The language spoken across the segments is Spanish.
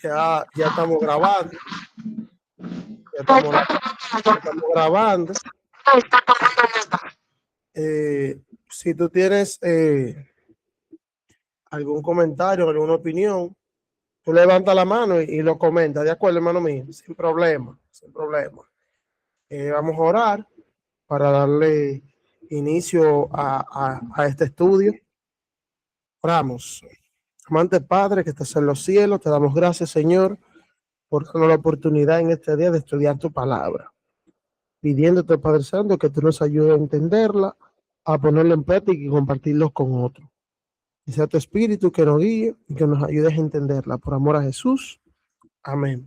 Ya estamos grabando. Ya estamos grabando. Si tú tienes algún comentario, alguna opinión, tú levantas la mano y lo comentas. ¿De acuerdo, hermano mío? Sin problema, sin problema. Vamos a orar para darle inicio a este estudio. Oramos. Amante Padre que estás en los cielos, te damos gracias, Señor, por darnos la oportunidad en este día de estudiar tu palabra. Pidiéndote, Padre Santo, que tú nos ayudes a entenderla, a ponerla en práctica y compartirlos con otros. Y sea tu espíritu que nos guíe y que nos ayudes a entenderla. Por amor a Jesús. Amén.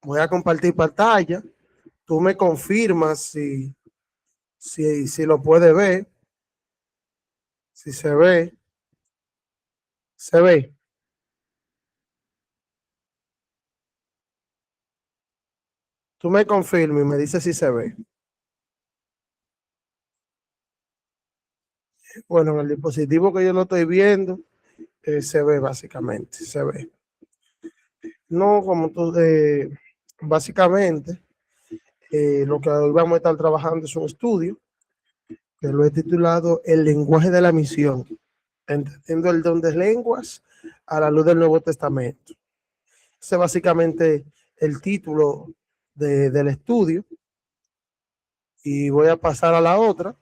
Voy a compartir pantalla. Tú me confirmas si lo puedes ver. Si se ve. Se ve. Tú me confirmas y me dices si se ve. Bueno, en el dispositivo que yo lo estoy viendo, se ve básicamente, se ve. No, como tú, básicamente, lo que hoy vamos a estar trabajando es un estudio que lo he titulado El lenguaje de la misión, entendiendo el don de lenguas a la luz del Nuevo Testamento. Ese es básicamente el título del estudio. Y voy a pasar a la otra.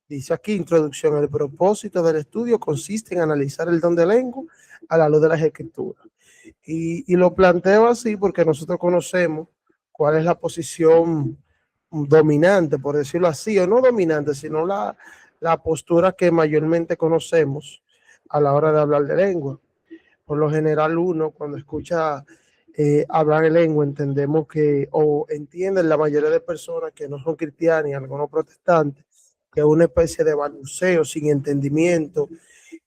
Dice aquí, introducción. El propósito del estudio consiste en analizar el don de lengua a la luz de las escrituras. Y lo planteo así porque nosotros conocemos cuál es la posición dominante, por decirlo así, o no dominante, sino la postura que mayormente conocemos a la hora de hablar de lengua. Por lo general, uno cuando escucha hablar en lengua, entendemos que, o entienden la mayoría de personas que no son cristianas y algunos protestantes, que es una especie de balbuceo sin entendimiento.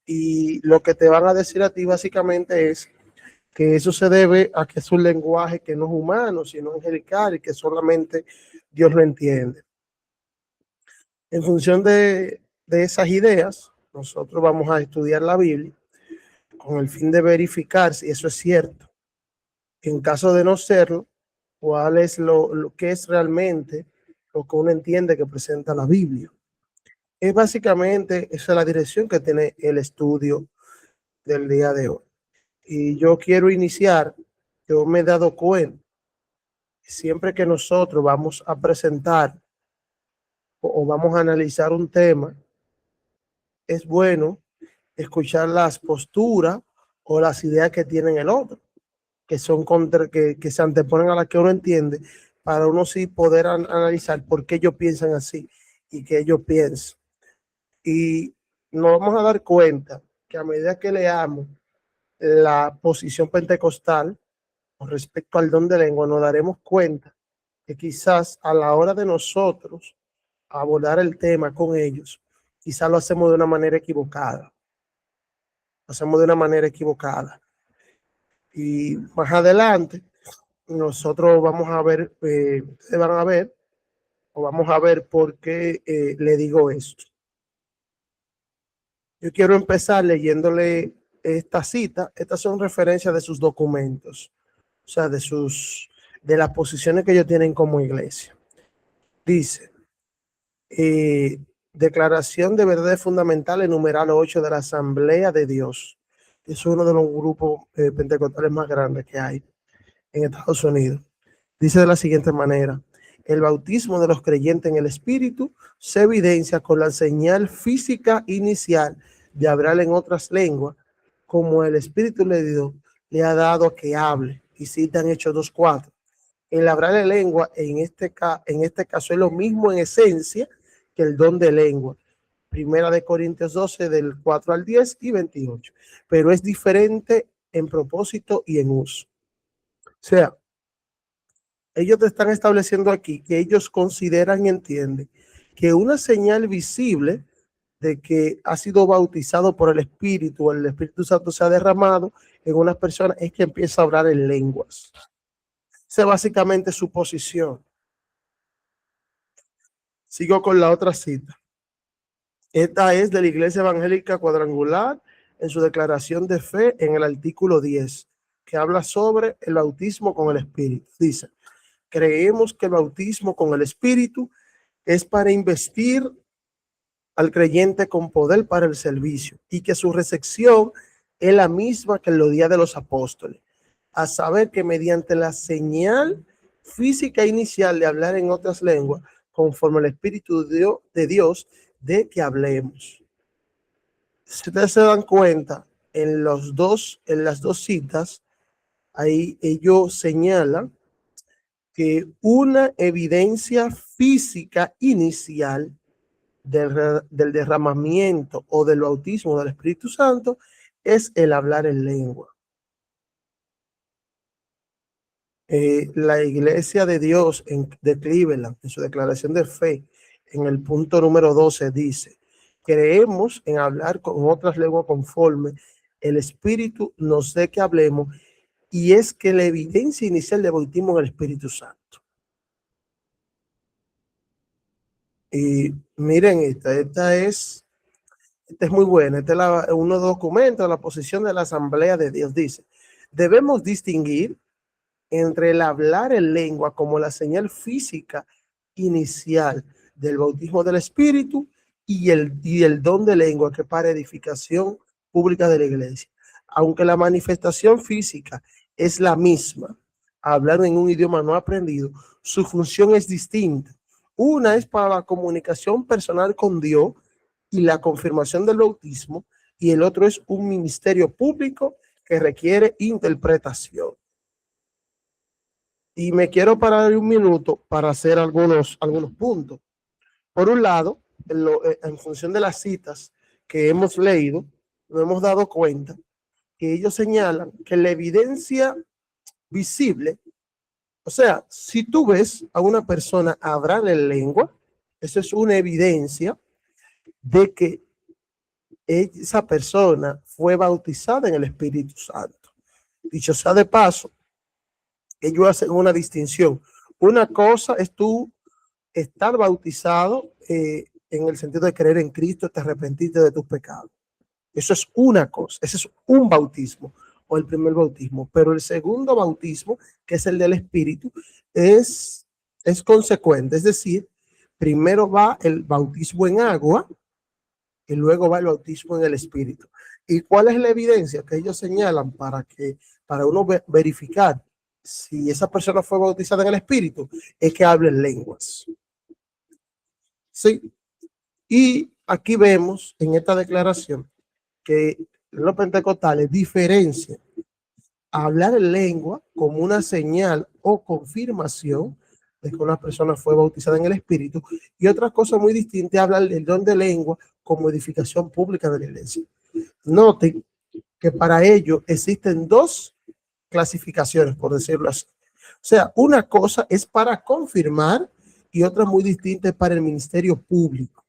Y lo que te van a decir a ti básicamente es que eso se debe a que es un lenguaje que no es humano, sino angelical y que solamente Dios lo entiende. En función de esas ideas, nosotros vamos a estudiar la Biblia con el fin de verificar si eso es cierto. En caso de no serlo, cuál es lo que es realmente lo que uno entiende que presenta la Biblia. Es básicamente, esa es la dirección que tiene el estudio del día de hoy. Y yo quiero iniciar, yo me he dado cuenta, siempre que nosotros vamos a presentar o vamos a analizar un tema, es bueno escuchar las posturas o las ideas que tienen el otro, que son que se anteponen a las que uno entiende, para uno sí poder analizar por qué ellos piensan así y qué ellos piensan. Y nos vamos a dar cuenta que a medida que leamos la posición pentecostal con respecto al don de lengua, nos daremos cuenta que quizás a la hora de nosotros abordar el tema con ellos, quizás lo hacemos de una manera equivocada. Lo hacemos de una manera equivocada. Y más adelante, nosotros vamos a ver, ustedes van a ver, o vamos a ver por qué le digo esto. Yo quiero empezar leyéndole esta cita. Estas son referencias de sus documentos, o sea, de las posiciones que ellos tienen como iglesia. Dice, Declaración de Verdades Fundamentales, numeral 8 de la Asamblea de Dios. Es uno de los grupos pentecostales más grandes que hay en Estados Unidos. Dice de la siguiente manera: el bautismo de los creyentes en el Espíritu se evidencia con la señal física inicial de hablar en otras lenguas, como el Espíritu le ha dado que hable. Y citan Hechos 2:4. El hablar en lengua en este caso es lo mismo en esencia que el don de lengua. Primera de Corintios 12 del 4 al 10 y 28. Pero es diferente en propósito y en uso. O sea, ellos te están estableciendo aquí que ellos consideran y entienden que una señal visible de que ha sido bautizado por el Espíritu, o el Espíritu Santo se ha derramado en una persona, es que empieza a hablar en lenguas. Esa es básicamente su posición. Sigo con la otra cita. Esta es de la Iglesia Evangélica Cuadrangular en su declaración de fe en el artículo 10, que habla sobre el bautismo con el Espíritu. Dice: creemos que el bautismo con el Espíritu es para investir al creyente con poder para el servicio y que su recepción es la misma que en los días de los apóstoles, a saber que mediante la señal física inicial de hablar en otras lenguas, conforme al Espíritu de Dios de que hablemos. Si ustedes se dan cuenta, en las dos citas, ahí ellos señalan que una evidencia física inicial del derramamiento o del bautismo del Espíritu Santo es el hablar en lengua. La Iglesia de Dios de Cleveland, en su declaración de fe, en el punto número 12, dice: creemos en hablar con otras lenguas conforme el Espíritu nos dé que hablemos, y es que la evidencia inicial del bautismo en el Espíritu Santo. Y miren, esta es muy buena. Este es uno documento de la posición de la Asamblea de Dios. Dice: debemos distinguir entre el hablar en lengua como la señal física inicial del bautismo del Espíritu y el don de lengua que para edificación pública de la iglesia. Aunque la manifestación física es la misma, hablar en un idioma no aprendido, su función es distinta. Una es para la comunicación personal con Dios y la confirmación del bautismo, y el otro es un ministerio público que requiere interpretación. Y me quiero parar un minuto para hacer algunos puntos. Por un lado, en función de las citas que hemos leído, nos hemos dado cuenta que ellos señalan que la evidencia visible, o sea, si tú ves a una persona hablar en lengua, eso es una evidencia de que esa persona fue bautizada en el Espíritu Santo. Dicho sea de paso, ellos hacen una distinción. Una cosa es tú estar bautizado en el sentido de creer en Cristo, te arrepentiste de tus pecados. Eso es una cosa, ese es un bautismo o el primer bautismo. Pero el segundo bautismo, que es el del Espíritu, es consecuente. Es decir, primero va el bautismo en agua y luego va el bautismo en el Espíritu. ¿Y cuál es la evidencia que ellos señalan para uno verificar si esa persona fue bautizada en el Espíritu? Es que hable en lenguas. Sí. Y aquí vemos en esta declaración que los pentecostales diferencian hablar en lengua como una señal o confirmación de que una persona fue bautizada en el Espíritu, y otra cosa muy distinta, hablar del don de lengua como edificación pública de la iglesia. Noten que para ello existen dos clasificaciones, por decirlo así. O sea, una cosa es para confirmar y otra muy distinta es para el ministerio público.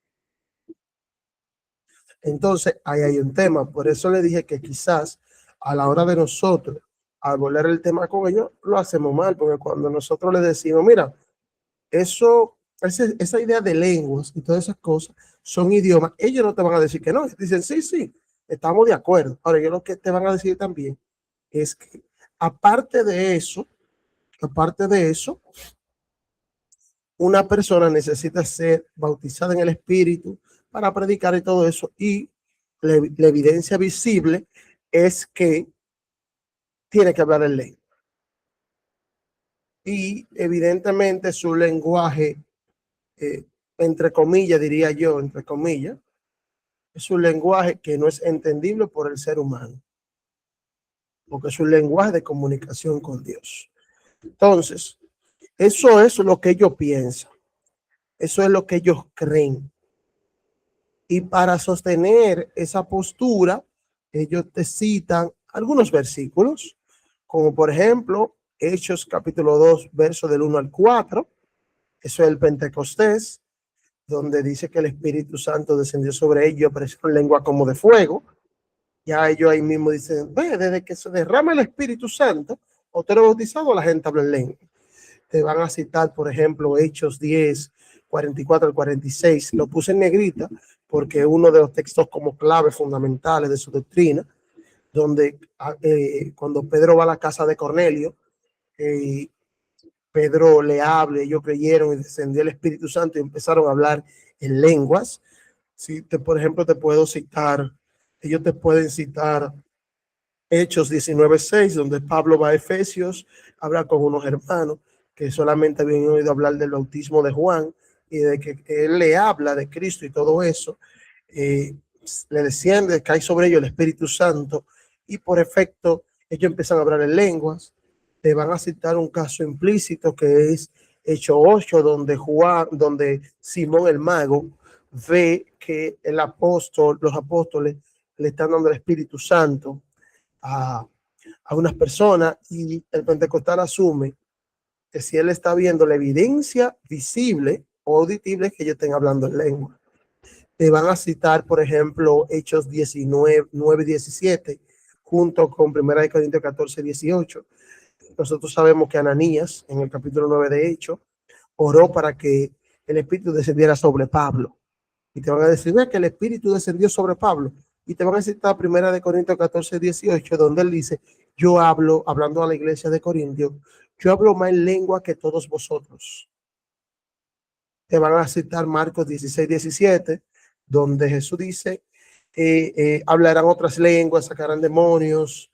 Entonces, ahí hay un tema. Por eso le dije que quizás a la hora de nosotros abordar el tema con ellos, lo hacemos mal, porque cuando nosotros les decimos, mira, esa idea de lenguas y todas esas cosas son idiomas, ellos no te van a decir que no. Dicen, sí, estamos de acuerdo. Ahora, ellos lo que te van a decir también es que aparte de eso, una persona necesita ser bautizada en el Espíritu para predicar y todo eso, y la evidencia visible es que tiene que hablar en lengua. Y evidentemente su lenguaje, entre comillas, diría yo, entre comillas, es un lenguaje que no es entendible por el ser humano, porque es un lenguaje de comunicación con Dios. Entonces, eso es lo que ellos piensan, eso es lo que ellos creen. Y para sostener esa postura, ellos te citan algunos versículos, como por ejemplo, Hechos capítulo 2, verso del 1 al 4. Eso es el Pentecostés, donde dice que el Espíritu Santo descendió sobre ellos, apareció en lengua como de fuego. Ya ellos ahí mismo dicen, ve, desde que se derrama el Espíritu Santo, o te eres bautizado, la gente habla en lengua. Te van a citar, por ejemplo, Hechos 10, 44 al 46. Lo puse en negrita porque es uno de los textos como claves fundamentales de su doctrina, donde cuando Pedro va a la casa de Cornelio, Pedro le habla, ellos creyeron y descendió el Espíritu Santo y empezaron a hablar en lenguas. Si por ejemplo, te puedo citar, ellos te pueden citar Hechos 19:6, donde Pablo va a Efesios, habla con unos hermanos que solamente habían oído hablar del bautismo de Juan y de que él le habla de Cristo y todo eso. Le desciende, cae sobre ellos el Espíritu Santo y por efecto ellos empiezan a hablar en lenguas. Te van a citar un caso implícito que es Hechos 8, donde Simón el mago ve que los apóstoles le están dando el Espíritu Santo a unas personas y el pentecostal asume que si él está viendo la evidencia visible o audible que ellos estén hablando en lengua. Te van a citar, por ejemplo, Hechos 19:9-17, junto con 1 Corintios 14:18. Nosotros sabemos que Ananías, en el capítulo 9 de Hechos, oró para que el Espíritu descendiera sobre Pablo. Y te van a decir, ve que el Espíritu descendió sobre Pablo. Y te van a citar 1 Corintios 14:18, donde él dice, yo hablo, hablando a la iglesia de Corintios, yo hablo más en lengua que todos vosotros. Te van a citar Marcos 16:17, donde Jesús dice, hablarán otras lenguas, sacarán demonios,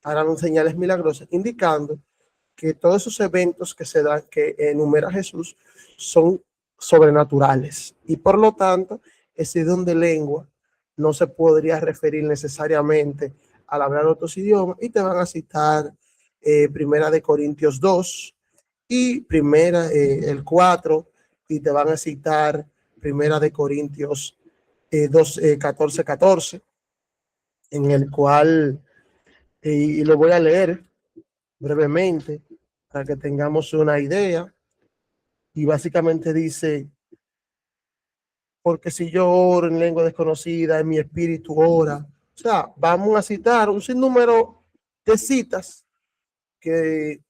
harán señales milagrosas, indicando que todos esos eventos que se dan, que enumera Jesús, son sobrenaturales. Y por lo tanto, ese don de lengua no se podría referir necesariamente al hablar otros idiomas. Y te van a citar Primera de Corintios 2 y el 4, y te van a citar Primera de Corintios 2, 14, en el cual, y lo voy a leer brevemente para que tengamos una idea. Y básicamente dice, porque si yo oro en lengua desconocida, en mi espíritu ora. O sea, vamos a citar un sinnúmero de citas que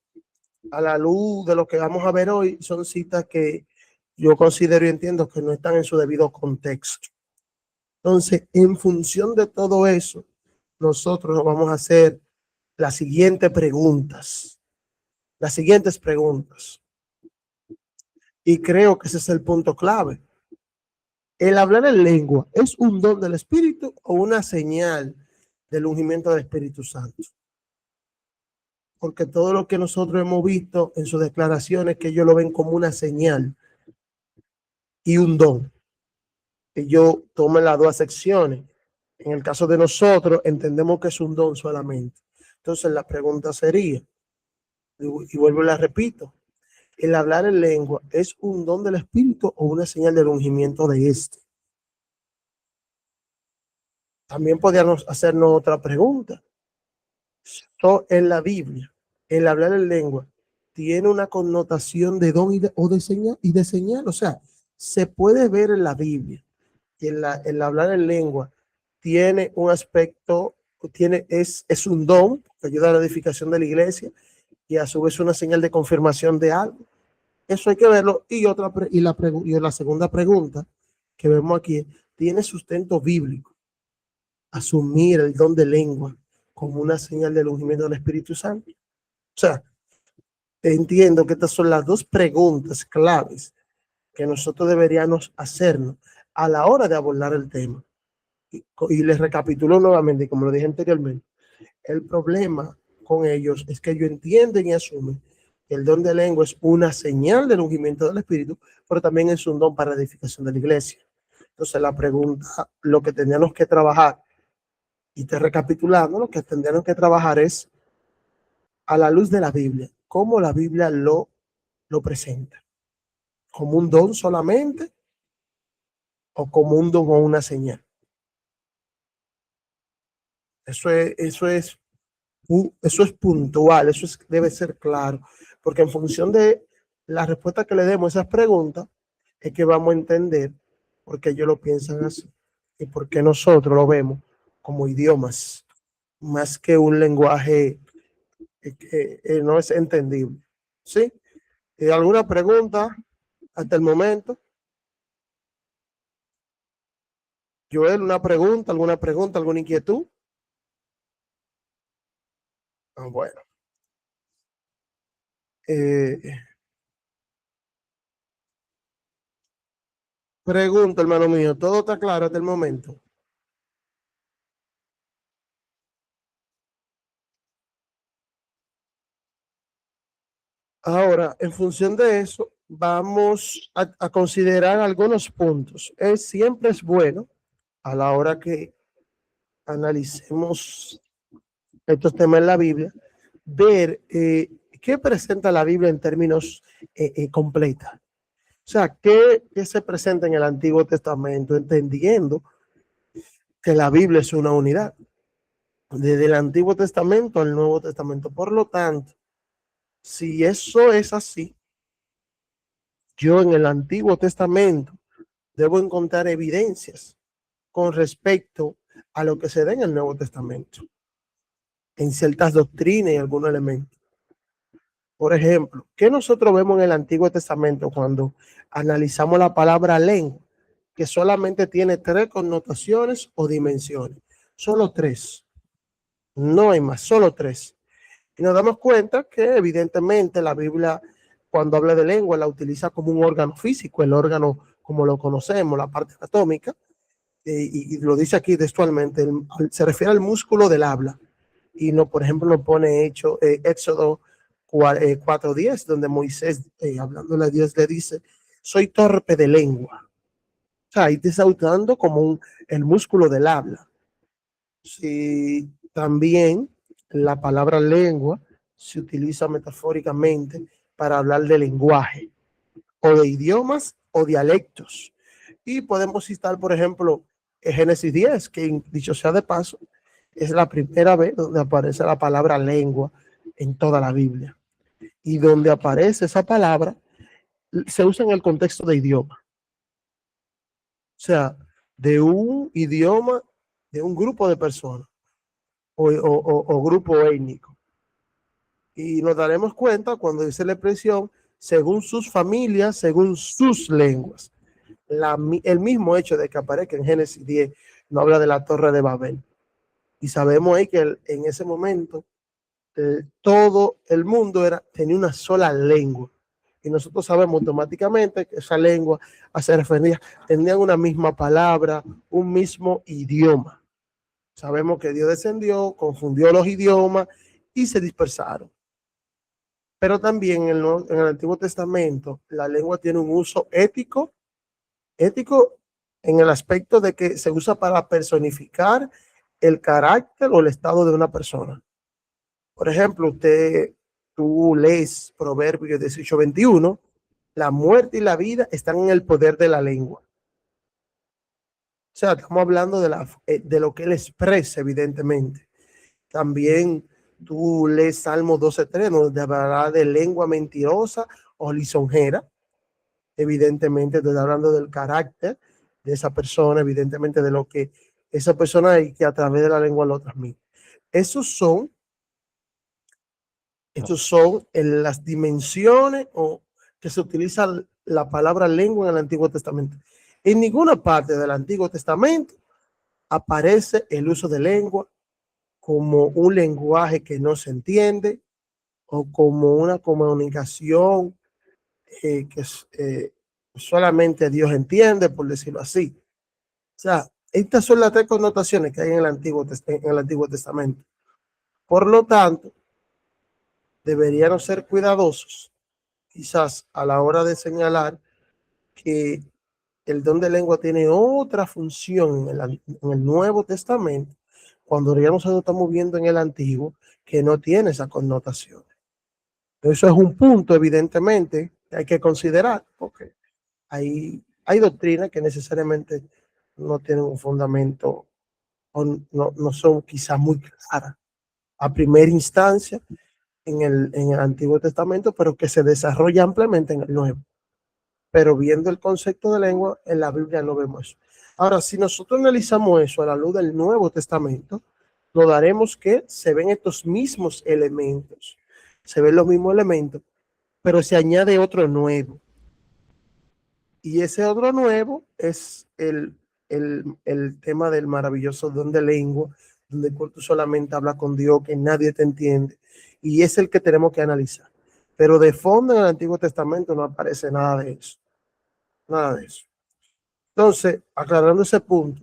a la luz de lo que vamos a ver hoy son citas que yo considero y entiendo que no están en su debido contexto. Entonces, en función de todo eso, nosotros nos vamos a hacer las siguientes preguntas. Las siguientes preguntas. Y creo que ese es el punto clave. ¿El hablar en lengua es un don del Espíritu o una señal del ungimiento del Espíritu Santo? Porque todo lo que nosotros hemos visto en sus declaraciones, que ellos lo ven como una señal y un don. Ellos toman las dos secciones. En el caso de nosotros, entendemos que es un don solamente. Entonces, la pregunta sería, y vuelvo y la repito, ¿el hablar en lengua es un don del Espíritu o una señal del ungimiento de este? También podríamos hacernos otra pregunta. En la Biblia, el hablar en lengua tiene una connotación de don o de señal. O sea, se puede ver en la Biblia que el hablar en lengua tiene un aspecto, es un don que ayuda a la edificación de la iglesia y a su vez una señal de confirmación de algo. Eso hay que verlo. Y la segunda pregunta que vemos aquí, ¿tiene sustento bíblico asumir el don de lengua como una señal del ungimiento del Espíritu Santo? O sea, entiendo que estas son las dos preguntas claves que nosotros deberíamos hacernos a la hora de abordar el tema. Y les recapitulo nuevamente, como lo dije anteriormente, el problema con ellos es que ellos entienden y asumen que el don de lengua es una señal del ungimiento del Espíritu, pero también es un don para la edificación de la iglesia. Entonces la pregunta, lo que tendríamos que trabajar, y te recapitulando, lo que tendríamos que trabajar es a la luz de la Biblia, cómo la Biblia lo presenta, como un don solamente o como un don o una señal. Eso es puntual, debe ser claro, porque en función de la respuesta que le demos a esas preguntas, es que vamos a entender por qué ellos lo piensan así y por qué nosotros lo vemos como idiomas, más que un lenguaje que no es entendible. ¿Sí? ¿Alguna pregunta hasta el momento? Joel, una pregunta, alguna inquietud. Bueno, eh, pregunta, hermano mío, ¿todo está claro hasta el momento? Ahora, en función de eso, vamos a considerar algunos puntos. Siempre es bueno a la hora que analicemos estos temas en la Biblia, ver qué presenta la Biblia en términos completa. O sea, qué se presenta en el Antiguo Testamento, entendiendo que la Biblia es una unidad, desde el Antiguo Testamento al Nuevo Testamento. Por lo tanto, si eso es así, yo en el Antiguo Testamento debo encontrar evidencias con respecto a lo que se da en el Nuevo Testamento, en ciertas doctrinas y algunos elementos. Por ejemplo, ¿qué nosotros vemos en el Antiguo Testamento cuando analizamos la palabra lengua? Que solamente tiene tres connotaciones o dimensiones. Solo tres. No hay más, solo tres. Y nos damos cuenta que evidentemente la Biblia, cuando habla de lengua, la utiliza como un órgano físico, el órgano como lo conocemos, la parte anatómica, y lo dice aquí textualmente, se refiere al músculo del habla. Y no, por ejemplo, lo pone hecho Éxodo 4:10, donde Moisés, hablándole a Dios, le dice, soy torpe de lengua. O sea, ahí te está usando como el músculo del habla. Sí, también la palabra lengua se utiliza metafóricamente para hablar de lenguaje, o de idiomas o dialectos. Y podemos citar, por ejemplo, Génesis 10, que dicho sea de paso, es la primera vez donde aparece la palabra lengua en toda la Biblia. Y donde aparece esa palabra, se usa en el contexto de idioma. O sea, de un idioma, de un grupo de personas o grupo étnico. Y nos daremos cuenta cuando dice la expresión según sus familias, según sus lenguas. El mismo hecho de que aparezca en Génesis 10 no habla de la Torre de Babel. Y sabemos ahí que en ese momento todo el mundo tenía una sola lengua. Y nosotros sabemos automáticamente que esa lengua hace referencia, tenían una misma palabra, un mismo idioma. Sabemos que Dios descendió, confundió los idiomas y se dispersaron. Pero también en el Antiguo Testamento la lengua tiene un uso ético en el aspecto de que se usa para personificar el carácter o el estado de una persona. Por ejemplo, tú lees Proverbios 18:21, la muerte y la vida están en el poder de la lengua. O sea, estamos hablando de lo que él expresa, evidentemente. También tú lees Salmo 12:3, donde hablará de lengua mentirosa o lisonjera. Evidentemente, te está hablando del carácter de esa persona, evidentemente de lo que esa persona y que a través de la lengua lo transmite. Esos son Estos son en las dimensiones o que se utiliza la palabra lengua en el Antiguo Testamento. En ninguna parte del Antiguo Testamento aparece el uso de lengua como un lenguaje que no se entiende o como una comunicación que solamente Dios entiende, por decirlo así. O sea, estas son las tres connotaciones que hay en el Antiguo Testamento. Por lo tanto, deberíamos ser cuidadosos quizás a la hora de señalar que el don de lengua tiene otra función en el Nuevo Testamento, cuando ya nosotros estamos viendo en el Antiguo que no tiene esa connotación. Eso es un punto, evidentemente, que hay que considerar, porque hay doctrinas que necesariamente no tienen un fundamento o no son quizás muy claras a primera instancia en el Antiguo Testamento, pero que se desarrolla ampliamente en el Nuevo. Pero viendo el concepto de lengua, en la Biblia no vemos eso. Ahora, si nosotros analizamos eso a la luz del Nuevo Testamento, nos daremos que se ven estos mismos elementos, se ven los mismos elementos, pero se añade otro nuevo. Y ese otro nuevo es el tema del maravilloso don de lengua, donde tú solamente hablas con Dios, que nadie te entiende, y es el que tenemos que analizar. Pero de fondo en el Antiguo Testamento no aparece nada de eso, nada de eso. Entonces, aclarando ese punto,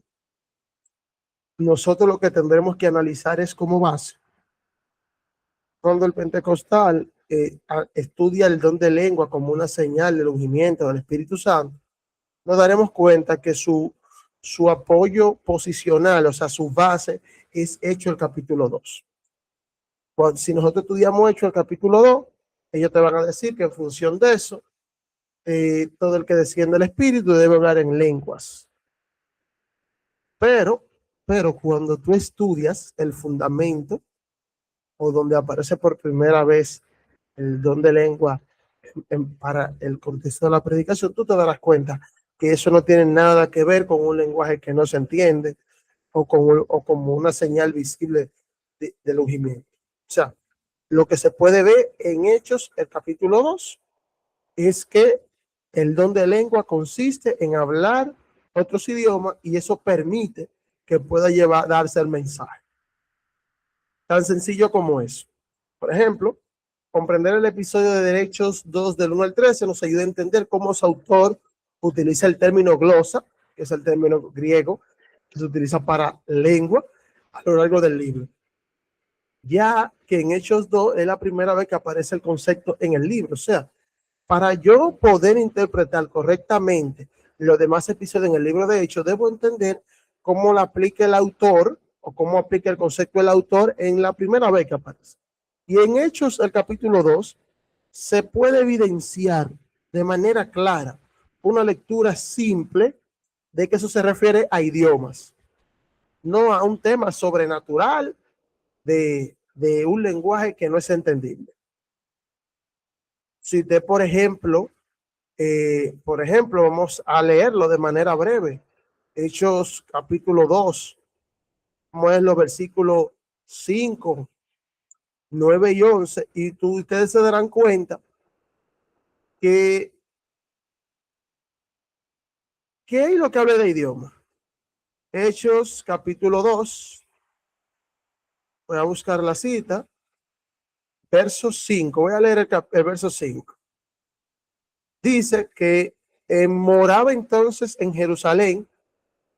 nosotros lo que tendremos que analizar es como base. Cuando el pentecostal estudia el don de lengua como una señal del ungimiento del Espíritu Santo, nos daremos cuenta que su apoyo posicional, o sea, su base, es Hechos el capítulo 2. Si nosotros estudiamos Hechos el capítulo 2, ellos te van a decir que en función de eso, todo el que desciende el Espíritu debe hablar en lenguas. Pero cuando tú estudias el fundamento, o donde aparece por primera vez el don de lengua para el contexto de la predicación, tú te darás cuenta que eso no tiene nada que ver con un lenguaje que no se entiende o como una señal visible del ungimiento. O sea, lo que se puede ver en Hechos, el capítulo 2, es que el don de lengua consiste en hablar otros idiomas y eso permite que pueda darse el mensaje. Tan sencillo como eso. Por ejemplo, comprender el episodio de Derechos 2 del 1 al 13 nos ayuda a entender cómo su autor utiliza el término glosa, que es el término griego que se utiliza para lengua a lo largo del libro. Ya que en Hechos 2 es la primera vez que aparece el concepto en el libro. O sea, para yo poder interpretar correctamente los demás episodios en el libro de Hechos, debo entender cómo lo aplica el autor o cómo aplica el concepto del autor en la primera vez que aparece. Y en Hechos, el capítulo 2, se puede evidenciar de manera clara una lectura simple de que eso se refiere a idiomas, no a un tema sobrenatural de un lenguaje que no es entendible. Si usted, por ejemplo, vamos a leerlo de manera breve. Hechos capítulo 2, como es los versículos 5, 9 y 11, y ustedes se darán cuenta que ¿qué es lo que habla de idioma? Hechos capítulo 2, voy a buscar la cita, verso 5, voy a leer el verso 5. Dice que moraba entonces en Jerusalén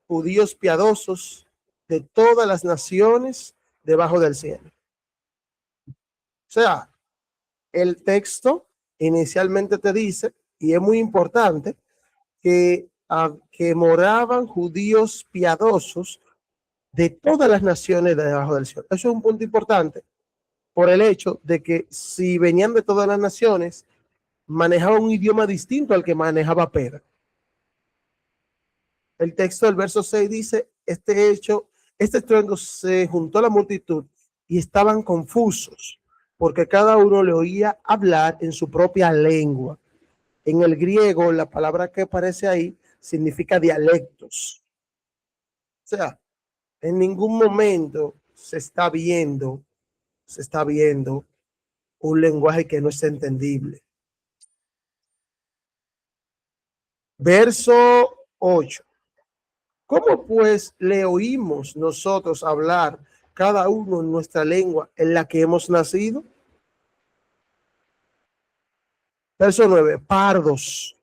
judíos piadosos de todas las naciones debajo del cielo. O sea, el texto inicialmente te dice, y es muy importante, que moraban judíos piadosos de todas las naciones debajo del cielo. Eso es un punto importante por el hecho de que si venían de todas las naciones, manejaban un idioma distinto al que manejaba Pedro. El texto del verso 6 dice, este estruendo se juntó a la multitud y estaban confusos porque cada uno le oía hablar en su propia lengua. En el griego, la palabra que aparece ahí significa dialectos. O sea, en ningún momento se está viendo un lenguaje que no es entendible. Verso 8. ¿Cómo pues le oímos nosotros hablar cada uno en nuestra lengua en la que hemos nacido? Verso 9. Pardos,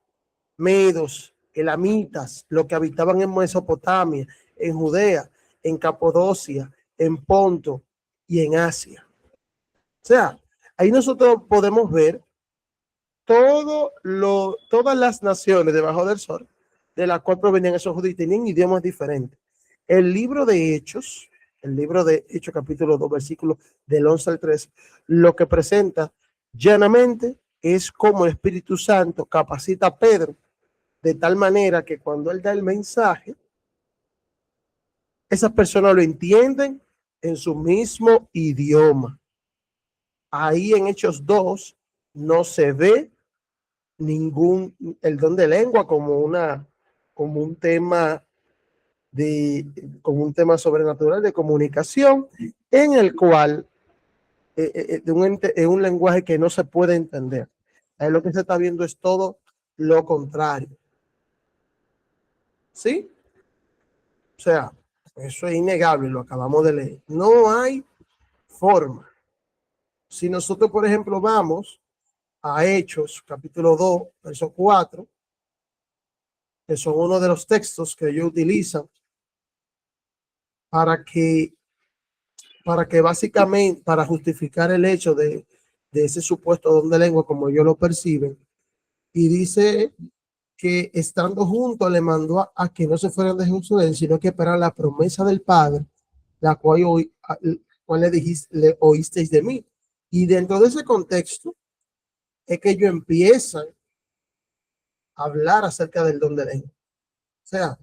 medos, elamitas, los que habitaban en Mesopotamia, en Judea, en Capadocia, en Ponto y en Asia. O sea, ahí nosotros podemos ver todas las naciones debajo del sol de las cuales provenían esos judíos, tenían idiomas diferentes. El libro de Hechos capítulo 2, versículos del 11 al 13, lo que presenta llanamente es cómo el Espíritu Santo capacita a Pedro de tal manera que cuando él da el mensaje, esas personas lo entienden en su mismo idioma. Ahí en Hechos 2 no se ve el don de lengua como un tema como un tema sobrenatural de comunicación en el cual es un lenguaje que no se puede entender. Ahí lo que se está viendo es todo lo contrario. ¿Sí? O sea, eso es innegable, lo acabamos de leer. No hay forma. Si nosotros, por ejemplo, vamos a Hechos, capítulo 2, verso 4, que son uno de los textos que ellos utilizan para que, básicamente, para justificar el hecho de ese supuesto don de lengua, como ellos lo perciben, y dice que estando juntos le mandó a que no se fueran de Jerusalén, sino que esperaran la promesa del Padre, la cual le oísteis de mí. Y dentro de ese contexto es que ellos empiezan a hablar acerca del don de lengua. O sea,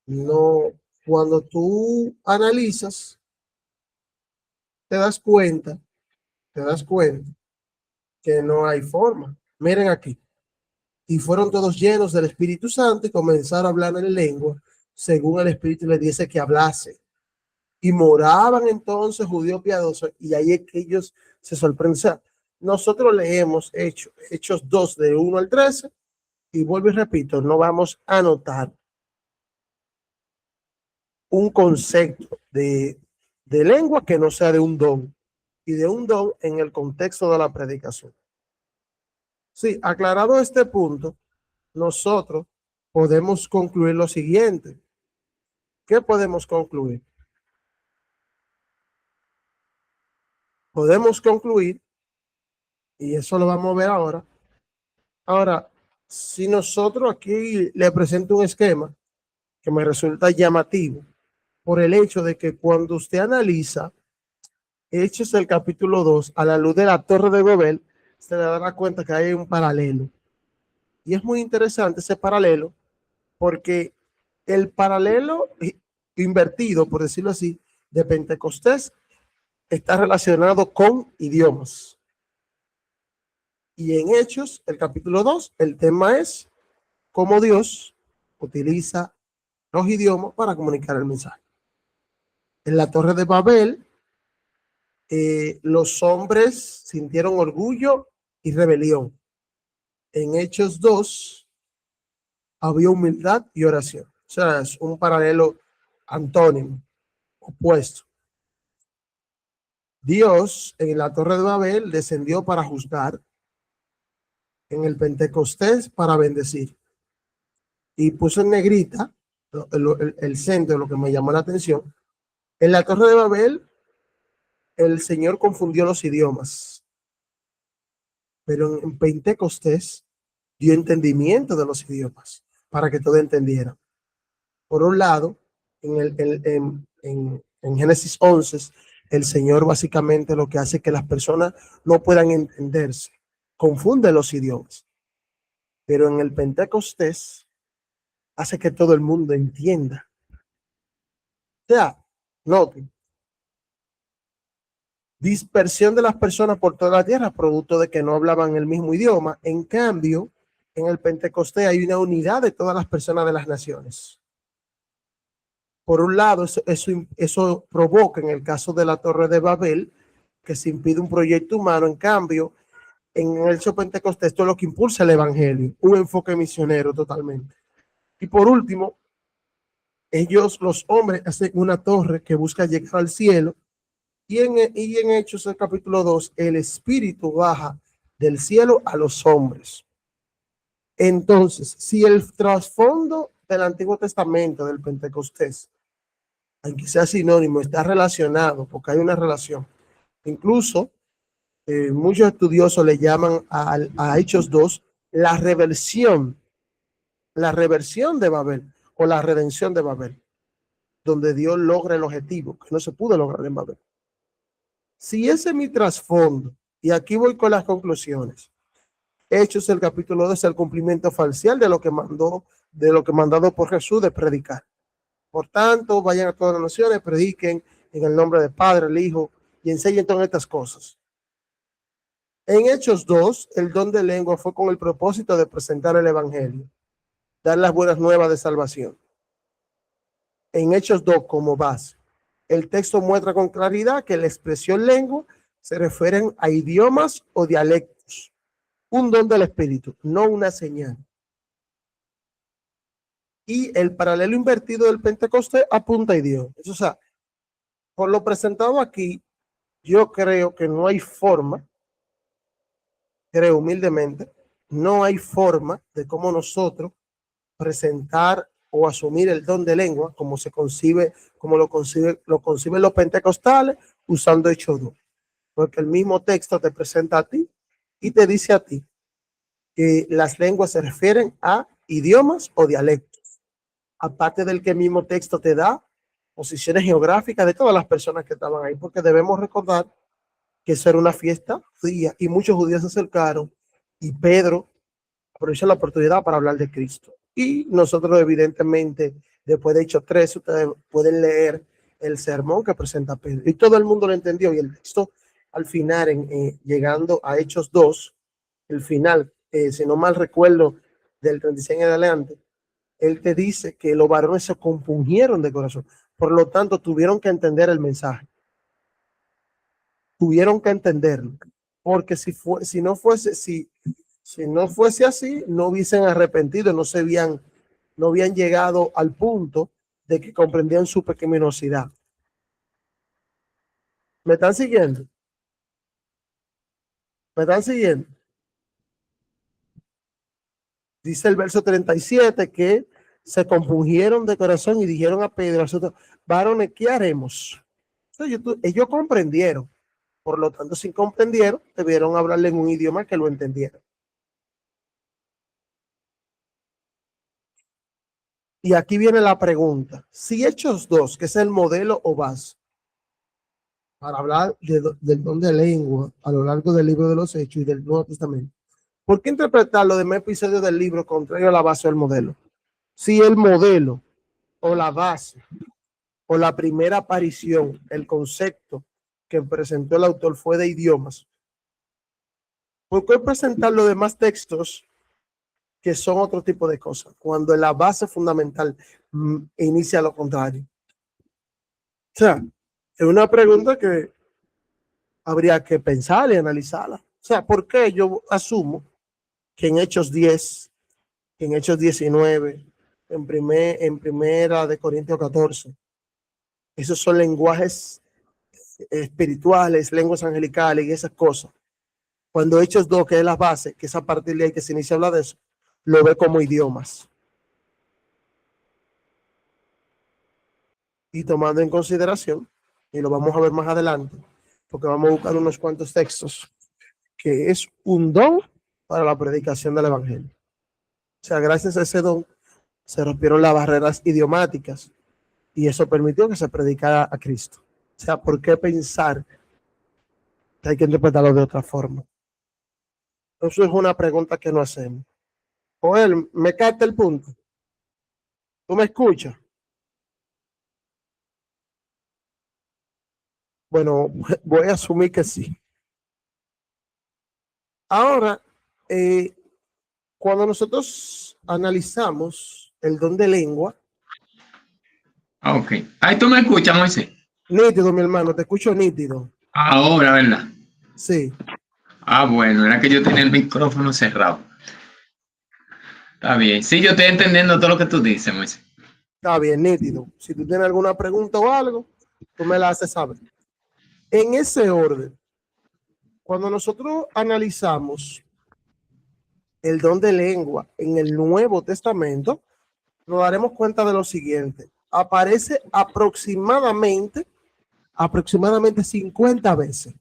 no, cuando tú analizas, te das cuenta, te das cuenta que no hay forma. Miren aquí. Y fueron todos llenos del Espíritu Santo y comenzaron a hablar en lengua, según el Espíritu les dice que hablase. Y moraban entonces judíos piadosos, y ahí es que ellos se sorprenden. O sea, nosotros leemos Hechos 2, de 1 al 13, y vuelvo y repito, no vamos a notar un concepto de lengua que no sea de un don, y de un don en el contexto de la predicación. Sí, aclarado este punto, nosotros podemos concluir lo siguiente. ¿Qué podemos concluir? Podemos concluir, y eso lo vamos a ver ahora. Ahora, si nosotros aquí le presento un esquema que me resulta llamativo por el hecho de que cuando usted analiza Hechos del capítulo 2 a la luz de la Torre de Babel, se le dará cuenta que hay un paralelo. Y es muy interesante ese paralelo porque el paralelo invertido, por decirlo así, de Pentecostés está relacionado con idiomas. Y en Hechos, el capítulo 2, el tema es cómo Dios utiliza los idiomas para comunicar el mensaje. En la Torre de Babel, los hombres sintieron orgullo y rebelión. En Hechos 2, había humildad y oración. O sea, es un paralelo antónimo, opuesto. Dios en la Torre de Babel descendió para juzgar, en el Pentecostés para bendecir. Y puso en negrita el centro, lo que me llamó la atención. En la Torre de Babel, el Señor confundió los idiomas, pero en Pentecostés dio entendimiento de los idiomas para que todo entendiera. Por un lado, en Génesis 11, el Señor básicamente lo que hace es que las personas no puedan entenderse, confunde los idiomas, pero en el Pentecostés hace que todo el mundo entienda. O sea, noten, dispersión de las personas por toda la tierra, producto de que no hablaban el mismo idioma. En cambio, en el Pentecostés hay una unidad de todas las personas de las naciones. Por un lado, eso provoca, en el caso de la Torre de Babel, que se impide un proyecto humano. En cambio, en el hecho Pentecostés, esto es lo que impulsa el evangelio, un enfoque misionero totalmente. Y por último, ellos, los hombres, hacen una torre que busca llegar al cielo. Y en Hechos, el capítulo 2, el Espíritu baja del cielo a los hombres. Entonces, si el trasfondo del Antiguo Testamento, del Pentecostés, aunque sea sinónimo, está relacionado, porque hay una relación. Incluso muchos estudiosos le llaman a Hechos 2 la reversión de Babel, o la redención de Babel, donde Dios logra el objetivo que no se pudo lograr en Babel. Si ese es mi trasfondo, y aquí voy con las conclusiones. Hechos, el capítulo 2, es el cumplimiento parcial de lo que mandado por Jesús de predicar. Por tanto, vayan a todas las naciones, prediquen en el nombre del Padre, el Hijo, y enseñen todas estas cosas. En Hechos 2, el don de lengua fue con el propósito de presentar el evangelio, dar las buenas nuevas de salvación. En Hechos 2, como base, el texto muestra con claridad que la expresión lengua se refieren a idiomas o dialectos, un don del Espíritu, no una señal. y el paralelo invertido del Pentecostés apunta a Dios. Eso, o sea, por lo presentado aquí, yo creo que no hay forma, creo humildemente, no hay forma de cómo nosotros presentar o asumir el don de lengua como se concibe, como lo conciben los pentecostales usando Hechos 2. Porque el mismo texto te presenta a ti y te dice a ti que las lenguas se refieren a idiomas o dialectos. Aparte del que el mismo texto te da posiciones geográficas de todas las personas que estaban ahí, porque debemos recordar que eso era una fiesta judía y muchos judíos se acercaron y Pedro aprovechó la oportunidad para hablar de Cristo. Y nosotros, evidentemente, después de Hechos 3, ustedes pueden leer el sermón que presenta Pedro. Y todo el mundo lo entendió. Y el texto, al final, llegando a Hechos 2, el final, si no mal recuerdo, del 36 en adelante, él te dice que los varones se compungieron de corazón. Por lo tanto, tuvieron que entender el mensaje. Tuvieron que entenderlo. Porque si no fuese así, no hubiesen arrepentido, no habían llegado al punto de que comprendían su pecaminosidad. ¿Me están siguiendo? ¿Me están siguiendo? Dice el verso 37 que se compungieron de corazón y dijeron a Pedro, varones, ¿qué haremos? Ellos comprendieron. Por lo tanto, si comprendieron, debieron hablarle en un idioma que lo entendieran. Y aquí viene la pregunta. Si Hechos 2, que es el modelo o base para hablar del don de lengua a lo largo del libro de los Hechos y del Nuevo Testamento, ¿por qué interpretar los demás episodios del libro contrario a la base del modelo? Si el modelo o la base o la primera aparición, el concepto que presentó el autor fue de idiomas, ¿por qué presentar los demás textos que son otro tipo de cosas, cuando la base fundamental inicia lo contrario? O sea, es una pregunta que habría que pensar y analizarla. O sea, ¿por qué yo asumo que en Hechos 10, en Hechos 19, en primera de Corintios 14, esos son lenguajes espirituales, lenguas angelicales y esas cosas? Cuando Hechos 2, que es la base, que es a partir de ahí que se inicia a hablar de eso, lo ve como idiomas. Y tomando en consideración, y lo vamos a ver más adelante, porque vamos a buscar unos cuantos textos, que es un don para la predicación del evangelio. O sea, gracias a ese don se rompieron las barreras idiomáticas y eso permitió que se predicara a Cristo. O sea, ¿por qué pensar que hay que interpretarlo de otra forma? Eso es una pregunta que no hacemos. Joel, ¿me capta el punto? ¿Tú me escuchas? Bueno, voy a asumir que sí. Ahora, cuando nosotros analizamos el don de lengua. Ok. Ahí tú me escuchas, Moisés. Nítido, mi hermano, te escucho nítido. Ahora, ¿verdad? Sí. Ah, bueno, era que yo tenía el micrófono cerrado. Está bien. Sí, yo estoy entendiendo todo lo que tú dices, Moisés. Está bien, nítido. Si tú tienes alguna pregunta o algo, tú me la haces saber. En ese orden, cuando nosotros analizamos el don de lengua en el Nuevo Testamento, nos daremos cuenta de lo siguiente. Aparece aproximadamente 50 veces.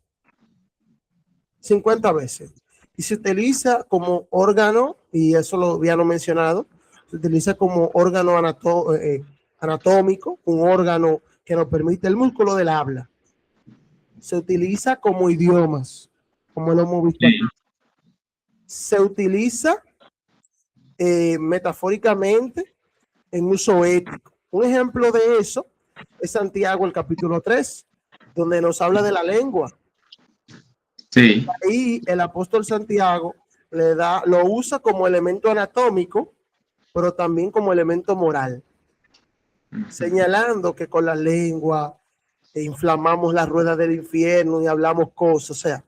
50 veces. Y se utiliza como órgano, y eso lo habíamos mencionado, se utiliza como órgano anatómico, un órgano que nos permite el músculo del habla. Se utiliza como idiomas, como lo hemos visto aquí. Se utiliza metafóricamente en uso ético. Un ejemplo de eso es Santiago, el capítulo 3, donde nos habla de la lengua. Sí. Ahí el apóstol Santiago lo usa como elemento anatómico, pero también como elemento moral, señalando que con la lengua inflamamos la rueda del infierno y hablamos cosas. O sea,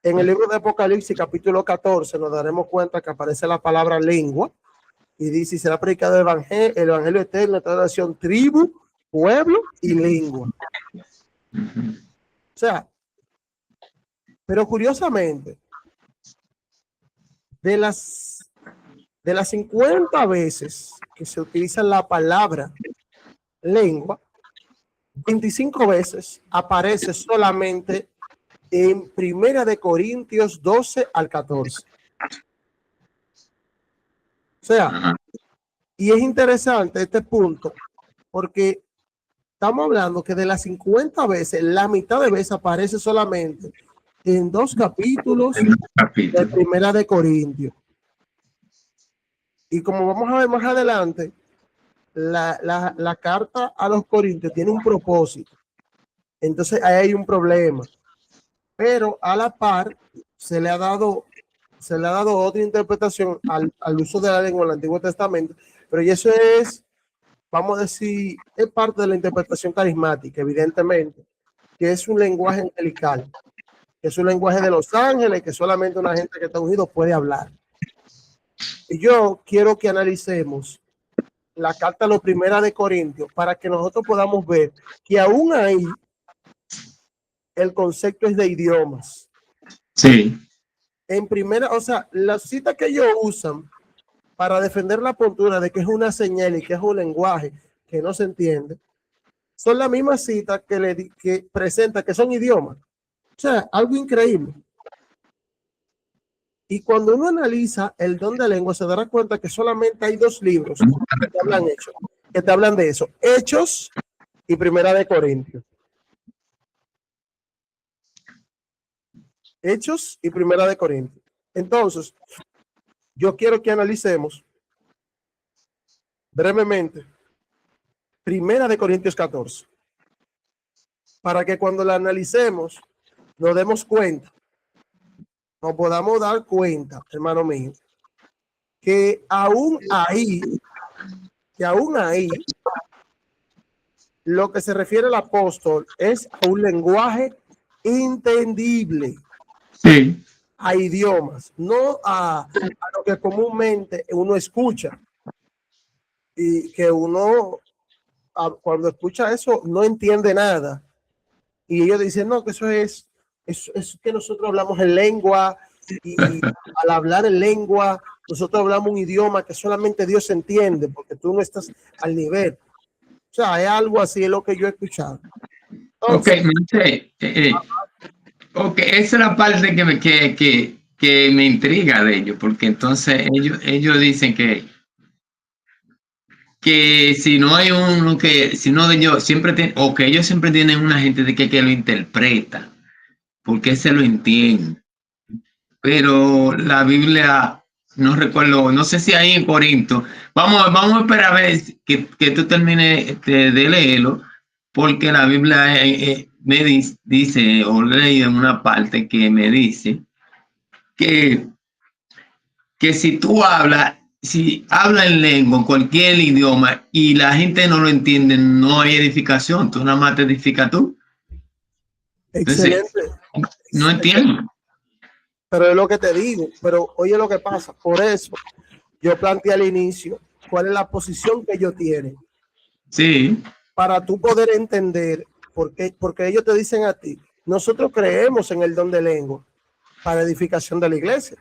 en el libro de Apocalipsis, capítulo 14, nos daremos cuenta que aparece la palabra lengua y dice, será predicado el evangelio eterno de toda nación, tribu, pueblo y lengua. O sea, pero curiosamente, de las 50 veces que se utiliza la palabra lengua, 25 veces aparece solamente en Primera de Corintios 12 al 14. O sea, y es interesante este punto porque estamos hablando que de las 50 veces, la mitad de veces aparece solamente en 2 capítulos de Primera de Corintios. Y como vamos a ver más adelante, la carta a los Corintios tiene un propósito. Entonces ahí hay un problema. Pero a la par se le ha dado otra interpretación al uso de la lengua en el Antiguo Testamento. Pero y eso es, vamos a decir, es parte de la interpretación carismática, evidentemente, que es un lenguaje angelical, que es un lenguaje de los ángeles, que solamente una gente que está ungido puede hablar. Y yo quiero que analicemos la carta a los Primera de Corintios para que nosotros podamos ver que aún ahí el concepto es de idiomas. Sí. En primera, o sea, las citas que ellos usan para defender la postura de que es una señal y que es un lenguaje que no se entiende, son las mismas citas que presenta que son idiomas. O sea, algo increíble. Y cuando uno analiza el don de lengua, se dará cuenta que solamente hay 2 libros que te hablan de eso: Hechos y Primera de Corintios. Hechos y Primera de Corintios. Entonces, yo quiero que analicemos brevemente Primera de Corintios 14, para que cuando la analicemos nos demos cuenta, nos podamos dar cuenta, hermano mío, que aún ahí, lo que se refiere al apóstol es a un lenguaje entendible. Sí. A idiomas, no a lo que comúnmente uno escucha y que uno cuando escucha eso no entiende nada. Y ellos dicen, no, que eso es que nosotros hablamos en lengua y al hablar en lengua, nosotros hablamos un idioma que solamente Dios entiende porque tú no estás al nivel. O sea, es algo así, es lo que yo he escuchado. Entonces, ok, esa es la parte que me intriga de ellos, porque entonces ellos dicen que si no hay uno si no de ellos siempre tienen, o que ellos siempre tienen una gente de que lo interpreta, porque se lo entiende. Pero la Biblia, no recuerdo, no sé si ahí en Corinto, vamos a esperar a ver que tú termines de leerlo, porque la Biblia me dice, o leí en una parte que me dice que si habla en lengua, en cualquier idioma, y la gente no lo entiende, no hay edificación, tú nada más te edificas tú. excelente. Entonces, no entiendo. Pero es lo que te digo, pero oye lo que pasa, por eso yo planteé al inicio cuál es la posición que ellos tienen. Sí. Para tú poder entender porque ellos te dicen a ti, nosotros creemos en el don de lengua para edificación de la iglesia,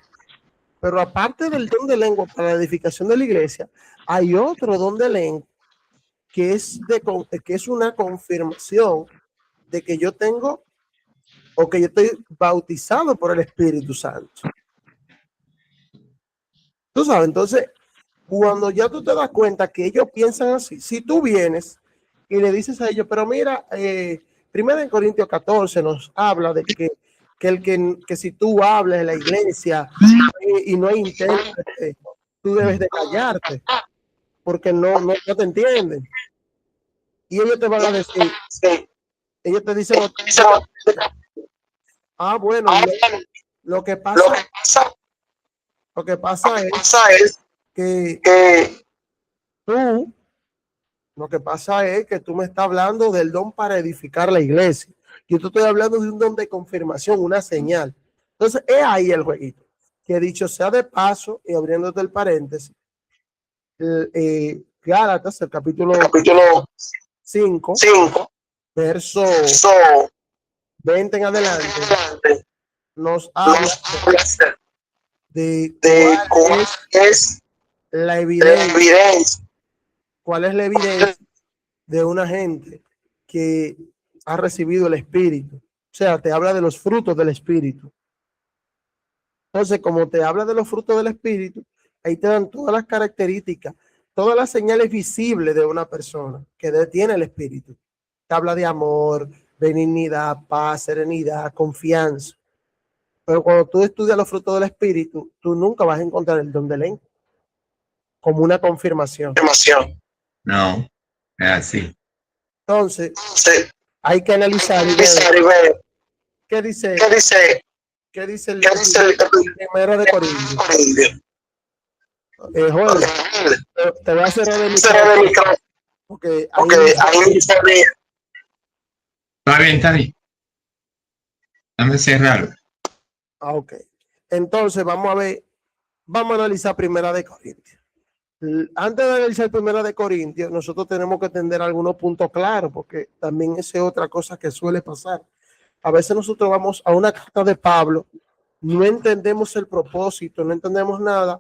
pero aparte del don de lengua para la edificación de la iglesia, hay otro don de lengua que es una confirmación de que yo tengo o que yo estoy bautizado por el Espíritu Santo. Tú sabes, entonces, cuando ya tú te das cuenta que ellos piensan así, si tú vienes y le dices a ellos, pero mira, Primera en Corintios 14 nos habla de que si tú hablas en la iglesia y no hay intérprete, tú debes de callarte, porque no te entienden. Y ellos te van a decir, ellos te dicen, bueno, lo que pasa es que tú me estás hablando del don para edificar la iglesia. Yo te estoy hablando de un don de confirmación, una señal. Entonces, es ahí el jueguito. Que dicho sea de paso, y abriéndote el paréntesis, Gálatas, el capítulo 5, verso 20 en adelante, nos habla de cuál es la evidencia, cuál es la evidencia de una gente que ha recibido el Espíritu. O sea, te habla de los frutos del Espíritu. Entonces, como te habla de los frutos del Espíritu, ahí te dan todas las características, todas las señales visibles de una persona que tiene el Espíritu. Te habla de amor, benignidad, paz, serenidad, confianza. Pero cuando tú estudias los frutos del Espíritu, tú nunca vas a encontrar el don de lengua como una confirmación. No, es así. Entonces, hay que analizar y ver qué dice el primero de Corintios. Joel, te voy a cerrar el micrófono porque ahí Está bien, está bien. Dame cerrarlo. ok. Entonces vamos a analizar Primera de Corintios. Antes de analizar Primera de Corintios, nosotros tenemos que tener algunos puntos claros, porque también esa es otra cosa que suele pasar. A veces nosotros vamos a una carta de Pablo, no entendemos el propósito, no entendemos nada.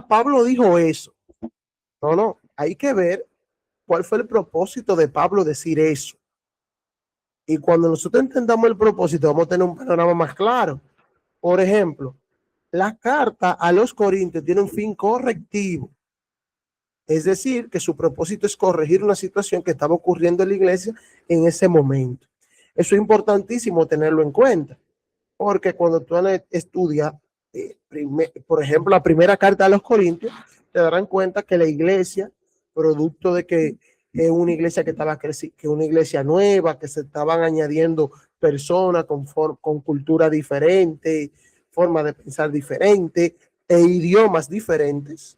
Pablo dijo eso. No, hay que ver cuál fue el propósito de Pablo decir eso. Y cuando nosotros entendamos el propósito, vamos a tener un panorama más claro. Por ejemplo, la carta a los Corintios tiene un fin correctivo. Es decir, que su propósito es corregir una situación que estaba ocurriendo en la iglesia en ese momento. Eso es importantísimo tenerlo en cuenta, porque cuando tú estudias, por ejemplo, la primera carta a los Corintios, te darán cuenta que la iglesia, producto de que es una iglesia que estaba creciendo, que una iglesia nueva, que se estaban añadiendo personas con cultura diferente, forma de pensar diferente e idiomas diferentes,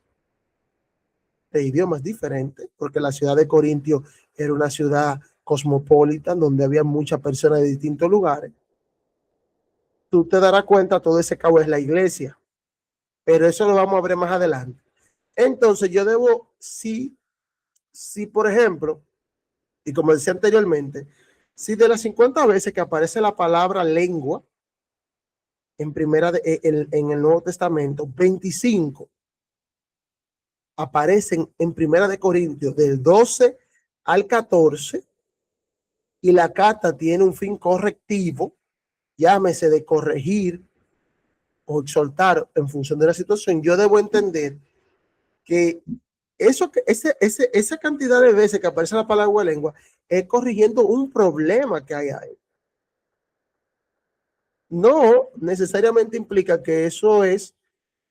porque la ciudad de Corintio era una ciudad cosmopolita donde había muchas personas de distintos lugares. Tú te darás cuenta, todo ese cabo es la iglesia, pero eso lo vamos a ver más adelante. Entonces yo debo, si por ejemplo, y como decía anteriormente, si de las 50 veces que aparece la palabra lengua en en el Nuevo Testamento, 25 aparecen en Primera de Corintios del 12 al 14, y la carta tiene un fin correctivo, llámese de corregir o exhortar en función de la situación. Yo debo entender que esa cantidad de veces que aparece la palabra lengua es corrigiendo un problema que hay ahí. No necesariamente implica que eso es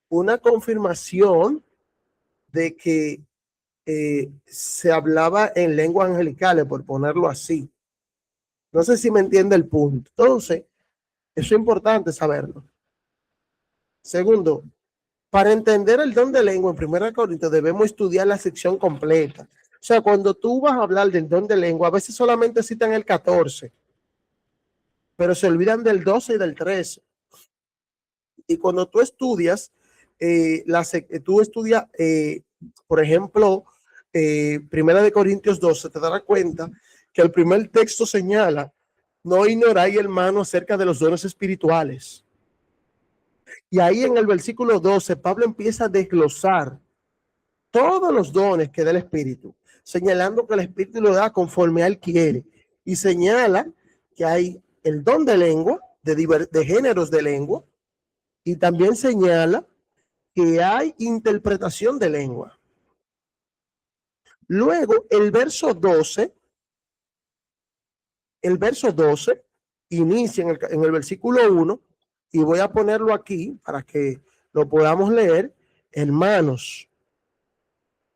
una confirmación de que se hablaba en lenguas angelicales, por ponerlo así. No sé si me entiende el punto. Entonces, eso es importante saberlo. Segundo, para entender el don de lengua en 1 Corintios debemos estudiar la sección completa. O sea, cuando tú vas a hablar del don de lengua, a veces solamente citan el 14, pero se olvidan del 12 y del 13. Y cuando tú estudias, por ejemplo, 1 Corintios 12, te darás cuenta que el primer texto señala: no ignoráis, hermano, acerca de los dones espirituales. Y ahí en el versículo 12, Pablo empieza a desglosar todos los dones que da el Espíritu, señalando que el Espíritu lo da conforme a él quiere. Y señala que hay el don de lengua, de géneros de lengua, y también señala que hay interpretación de lengua. Luego, el verso 12 inicia en el versículo 1, y voy a ponerlo aquí para que lo podamos leer. Hermanos,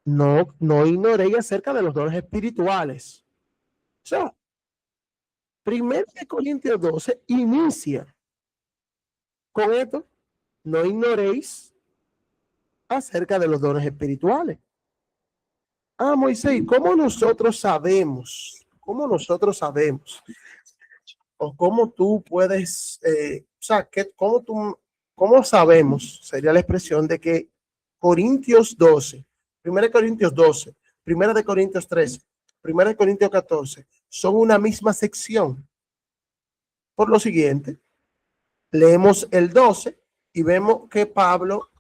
no ignoréis acerca de los dones espirituales. O sea, 1 Corintios 12 inicia con esto: no ignoréis acerca de los dones espirituales. Moisés, ¿cómo nosotros sabemos? O cómo tú puedes, ¿cómo sabemos? Sería la expresión de que Corintios 12 1 Corintios 12, 1 Corintios 13, 1 Corintios 14, son una misma sección. Por lo siguiente, leemos el 12 y vemos que Pablo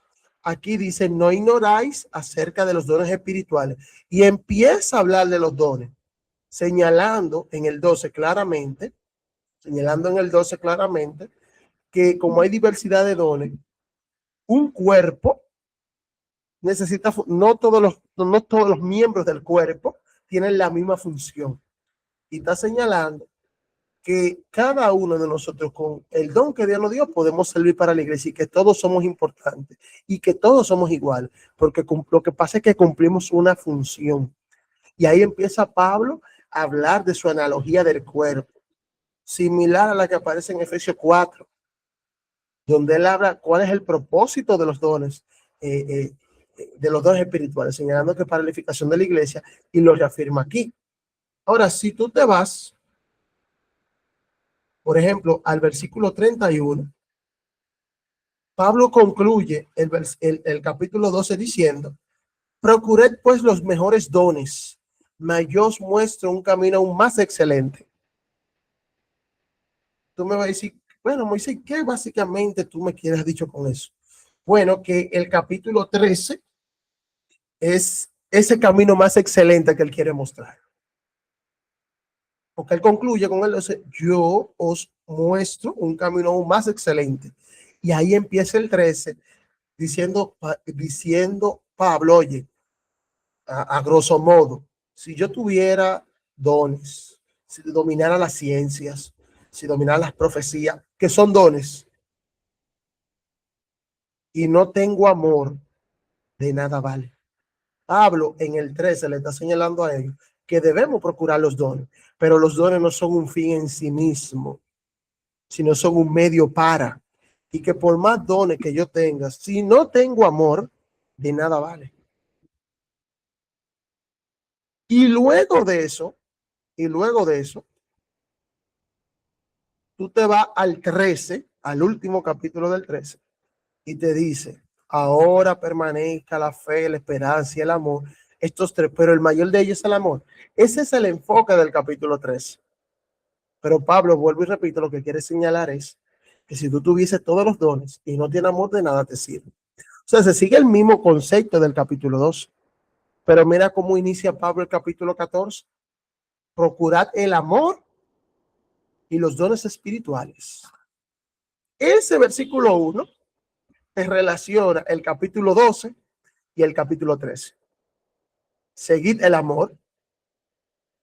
aquí dice: no ignoráis acerca de los dones espirituales. Y empieza a hablar de los dones, señalando en el 12 claramente, que como hay diversidad de dones, un cuerpo necesita, no todos los miembros del cuerpo tienen la misma función. Y está señalando que cada uno de nosotros, con el don que Dios nos dio, podemos servir para la iglesia, y que todos somos importantes y que todos somos iguales, porque lo que pasa es que cumplimos una función. Y ahí empieza Pablo a hablar de su analogía del cuerpo, similar a la que aparece en Efesios 4, donde él habla cuál es el propósito de los dones, de los dones espirituales, señalando que para la edificación de la iglesia, y lo reafirma aquí. Ahora, si tú te vas, por ejemplo, al versículo 31, Pablo concluye el capítulo 12 diciendo: procurad pues los mejores dones, mas yo os muestro un camino aún más excelente. Tú me vas a decir, bueno, Moisés, ¿qué básicamente tú me quieres dicho con eso? Bueno, que el capítulo 13 es ese camino más excelente que él quiere mostrar. Porque él concluye con él, dice: yo os muestro un camino aún más excelente. Y ahí empieza el 13 diciendo Pablo: oye, a grosso modo, si yo tuviera dones, si dominara las ciencias, si dominara las profecías, que son dones, y no tengo amor, de nada vale. Pablo en el 13 le está señalando a ellos que debemos procurar los dones, pero los dones no son un fin en sí mismo, sino son un medio para, y que por más dones que yo tenga, si no tengo amor, de nada vale. Y luego de eso, tú te vas al 13, al último capítulo del 13, y te dice: ahora permanezca la fe, la esperanza y el amor, estos tres, pero el mayor de ellos es el amor. Ese es el enfoque del capítulo 13. Pero Pablo, vuelvo y repito, lo que quiere señalar es que si tú tuvieses todos los dones y no tienes amor, de nada te sirve. O sea, se sigue el mismo concepto del capítulo 2, pero mira cómo inicia Pablo el capítulo 14. Procurad el amor y los dones espirituales. Ese versículo 1 te relaciona el capítulo 12 y el capítulo 13. Seguid el amor.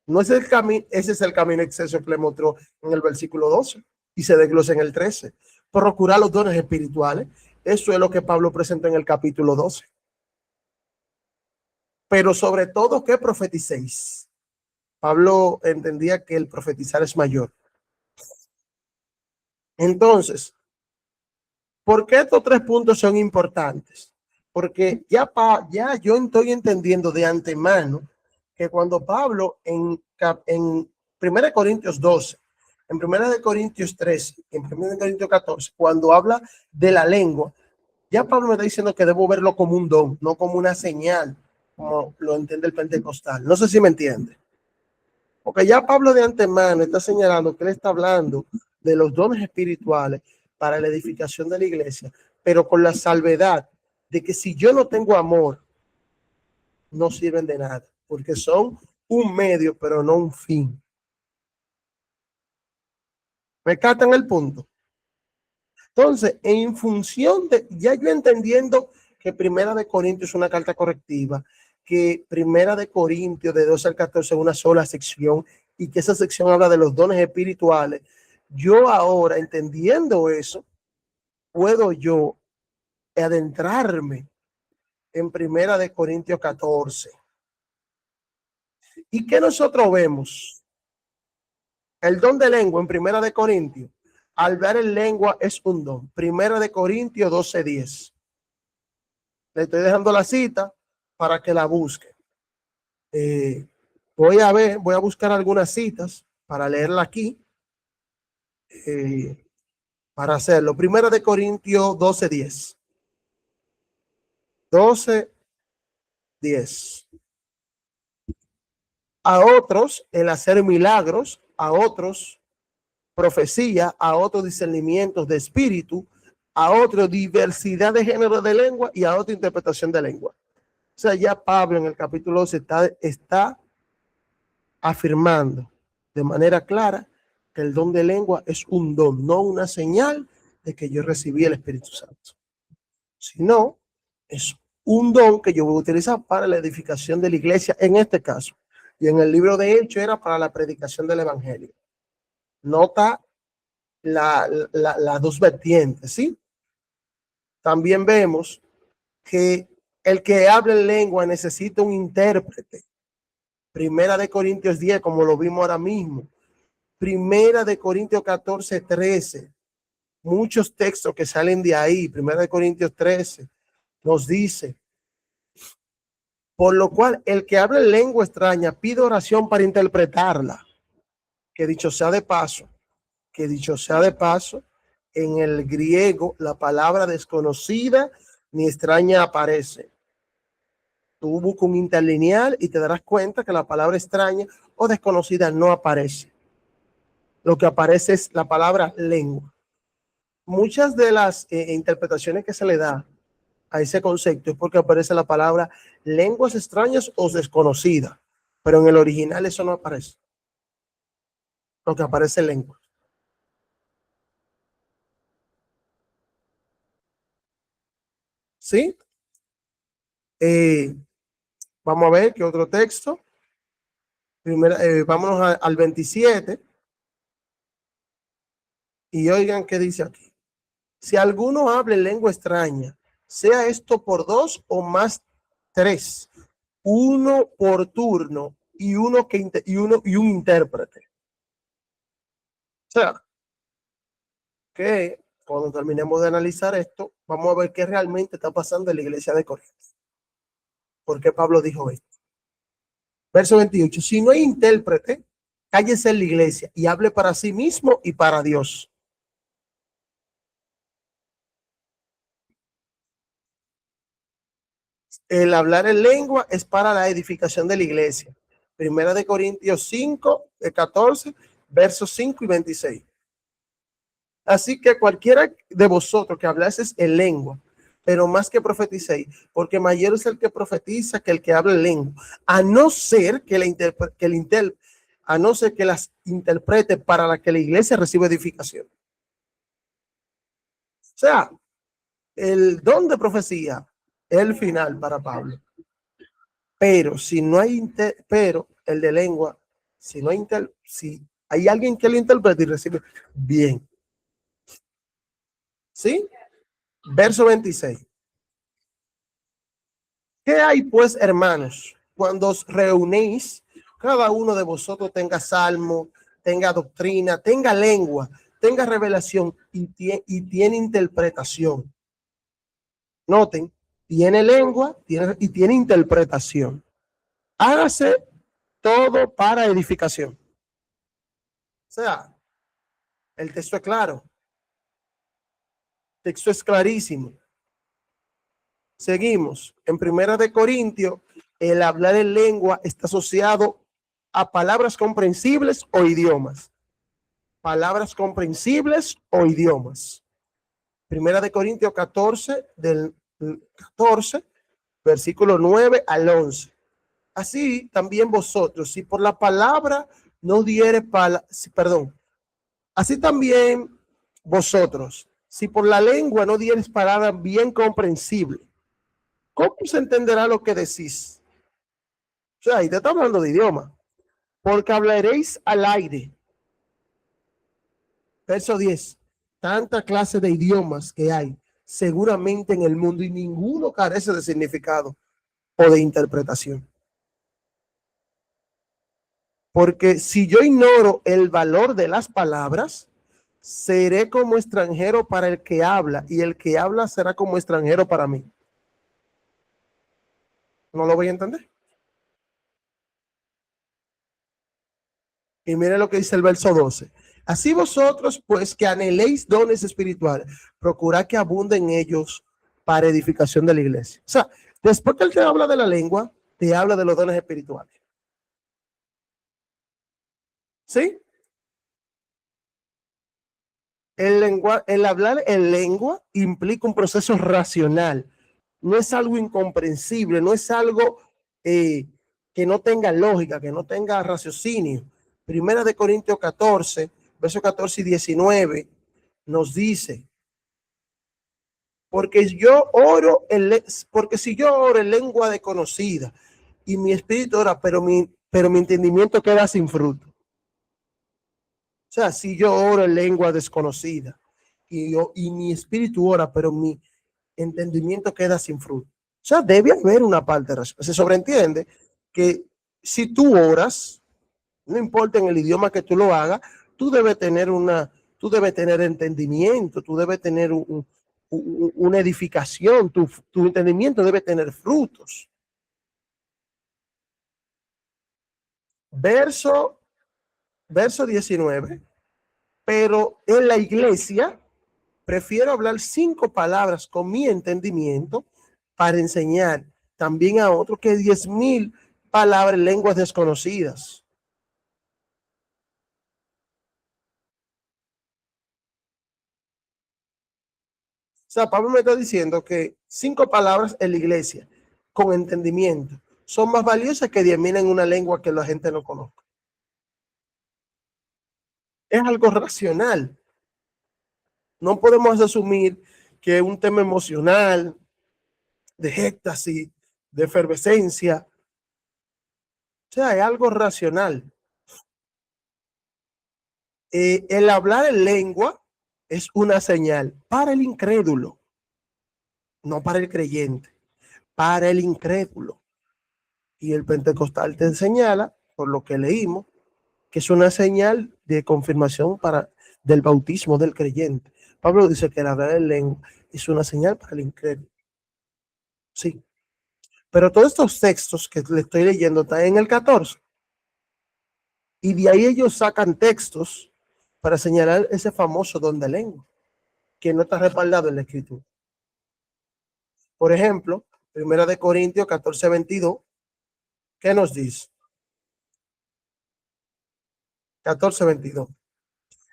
No es el camino, ese es el camino exceso que le mostró en el versículo 12 y se desglosa en el 13. Procurar los dones espirituales. Eso es lo que Pablo presenta en el capítulo 12. Pero sobre todo que profeticéis. Pablo entendía que el profetizar es mayor. Entonces, ¿por qué estos tres puntos son importantes? Porque ya yo estoy entendiendo de antemano que cuando Pablo en 1 Corintios 12, en 1 Corintios 13, en 1 Corintios 14, cuando habla de la lengua, ya Pablo me está diciendo que debo verlo como un don, no como una señal, como lo entiende el pentecostal. No sé si me entiende. Porque ya Pablo de antemano está señalando que él está hablando de los dones espirituales para la edificación de la iglesia, pero con la salvedad de que si yo no tengo amor, no sirven de nada, porque son un medio, pero no un fin. ¿Me captan el punto? Entonces, en función de, ya yo entendiendo que Primera de Corintios es una carta correctiva, que Primera de Corintios de 12 al 14 es una sola sección, y que esa sección habla de los dones espirituales, yo ahora entendiendo eso, puedo yo adentrarme en Primera de Corintios 14. ¿Y qué nosotros vemos? El don de lengua en Primera de Corintios. Hablar en lengua es un don. Primera de Corintios 12:10. Le estoy dejando la cita para que la busque. Voy a buscar algunas citas para leerla aquí. Para hacerlo. Primera de Corintios 12:10. 12, 10. A otros el hacer milagros, a otros profecía, a otros discernimientos de espíritu, a otros diversidad de género de lengua y a otra interpretación de lengua. O sea, ya Pablo en el capítulo 12 está afirmando de manera clara que el don de lengua es un don, no una señal de que yo recibí el Espíritu Santo, sino es un don que yo voy a utilizar para la edificación de la iglesia en este caso. Y en el libro de Hechos era para la predicación del evangelio. Nota las dos vertientes, ¿sí? También vemos que el que habla en lengua necesita un intérprete. Primera de Corintios 10, como lo vimos ahora mismo. Primera de Corintios 14, 13. Muchos textos que salen de ahí. Primera de Corintios 13 nos dice: por lo cual el que habla en lengua extraña pide oración para interpretarla. Que dicho sea de paso, en el griego la palabra desconocida ni extraña aparece. Tú buscas un interlineal y te darás cuenta que la palabra extraña o desconocida no aparece. Lo que aparece es la palabra lengua. Muchas de las interpretaciones que se le da a ese concepto es porque aparece la palabra lenguas extrañas o desconocidas, pero en el original eso no aparece. Lo que aparece es lengua. ¿Sí? Vamos a ver qué otro texto. Primero, vámonos al 27. Y oigan qué dice aquí. Si alguno habla en lengua extraña, sea esto por 2 o más 3, uno por turno y un intérprete. O sea, que cuando terminemos de analizar esto, vamos a ver qué realmente está pasando en la iglesia de Corinto. ¿Por qué Pablo dijo esto? Verso 28. Si no hay intérprete, cállese en la iglesia y hable para sí mismo y para Dios. El hablar en lengua es para la edificación de la iglesia. Primera de Corintios 5, 14, versos 5 y 26. Así que cualquiera de vosotros que hablases en lengua, pero más que profeticéis, porque mayor es el que profetiza que el que habla en lengua, a no ser que las interprete para la que la iglesia reciba edificación. O sea, el don de profecía es el final para Pablo. Pero si no hay pero el de lengua, si hay alguien que lo interprete y recibe bien. ¿Sí? Verso 26. ¿Qué hay pues, hermanos? Cuando os reunéis, cada uno de vosotros tenga salmo, tenga doctrina, tenga lengua, tenga revelación y tiene interpretación. Noten, tiene lengua y tiene interpretación. Hágase todo para edificación. O sea, el texto es claro. El texto es clarísimo. Seguimos. En Primera de Corintios, el hablar en lengua está asociado a palabras comprensibles o idiomas. Palabras comprensibles o idiomas. Primera de Corintios 14, del 14, versículo 9 al 11. Así también vosotros, si por la palabra no diere así también vosotros, si por la lengua no dieres palabra bien comprensible, ¿cómo se entenderá lo que decís? O sea, ahí te está hablando de idioma. Porque hablaréis al aire. Verso 10. Tanta clase de idiomas que hay seguramente en el mundo y ninguno carece de significado o de interpretación. Porque si yo ignoro el valor de las palabras, seré como extranjero para el que habla y el que habla será como extranjero para mí. ¿No lo voy a entender? Y mire lo que dice el verso 12. Así vosotros, pues, que anheléis dones espirituales, procurad que abunden ellos para edificación de la iglesia. O sea, Después que él te habla de la lengua, te habla de los dones espirituales. ¿Sí? El hablar en lengua implica un proceso racional. No es algo incomprensible, no es algo que no tenga lógica, que no tenga raciocinio. Primera de Corintios 14, versos 14 y 19, nos dice, porque si yo oro en lengua desconocida y mi espíritu ora, pero mi entendimiento queda sin fruto. O sea, si yo oro en lengua desconocida y mi espíritu ora, pero mi entendimiento queda sin fruto. O sea, debe haber una parte de razón. Se sobreentiende que si tú oras, no importa en el idioma que tú lo hagas, tú debes tener entendimiento, tú debes tener una edificación, tu entendimiento debe tener frutos. Verso 19. Pero en la iglesia prefiero hablar 5 palabras con mi entendimiento para enseñar también a otros que 10,000 palabras en lenguas desconocidas. O sea, Pablo me está diciendo que 5 palabras en la iglesia con entendimiento son más valiosas que 10,000 en una lengua que la gente no conozca. Es algo racional. No podemos asumir que un tema emocional, de éxtasis, de efervescencia, o sea, es algo racional. El hablar en lengua es una señal para el incrédulo, no para el creyente, para el incrédulo. Y el pentecostal te señala, por lo que leímos, que es una señal de confirmación del bautismo del creyente. Pablo dice que el hablar en lengua es una señal para el incrédulo. Sí. Pero todos estos textos que le estoy leyendo están en el 14. Y de ahí ellos sacan textos para señalar ese famoso don de lengua, que no está respaldado en la escritura. Por ejemplo, 1 Corintios 14, 22, ¿qué nos dice? 14, 22.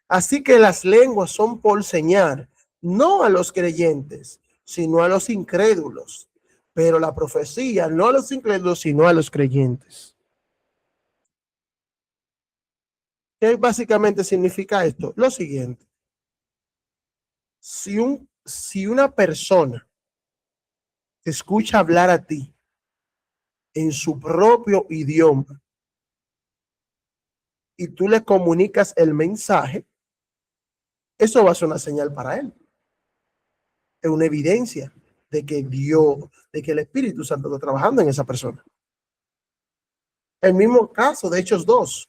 Así que las lenguas son por señal, no a los creyentes, sino a los incrédulos. Pero la profecía, no a los incrédulos, sino a los creyentes. ¿Qué básicamente significa esto? Lo siguiente. Si una persona te escucha hablar a ti en su propio idioma y tú le comunicas el mensaje, eso va a ser una señal para él. Es una evidencia de que el Espíritu Santo está trabajando en esa persona. El mismo caso de Hechos 2.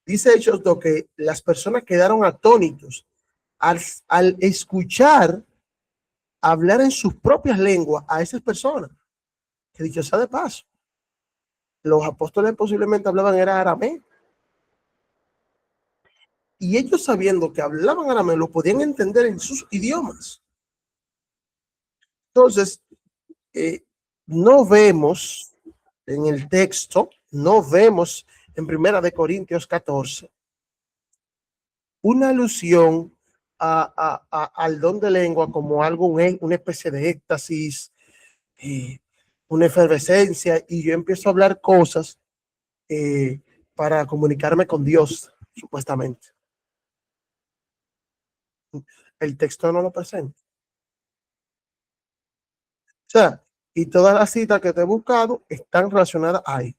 Dice Hechos 2 que las personas quedaron atónitos al escuchar hablar en sus propias lenguas a esas personas. Que dicho sea de paso, los apóstoles posiblemente hablaban era arameo. Y ellos sabiendo que hablaban arameo, lo podían entender en sus idiomas. Entonces, no vemos en el texto, no vemos en 1 Corintios 14 una alusión al don de lengua como algo, una especie de éxtasis, una efervescencia, y yo empiezo a hablar cosas para comunicarme con Dios, supuestamente. El texto no lo presenta. O sea, y todas las citas que te he buscado están relacionadas ahí.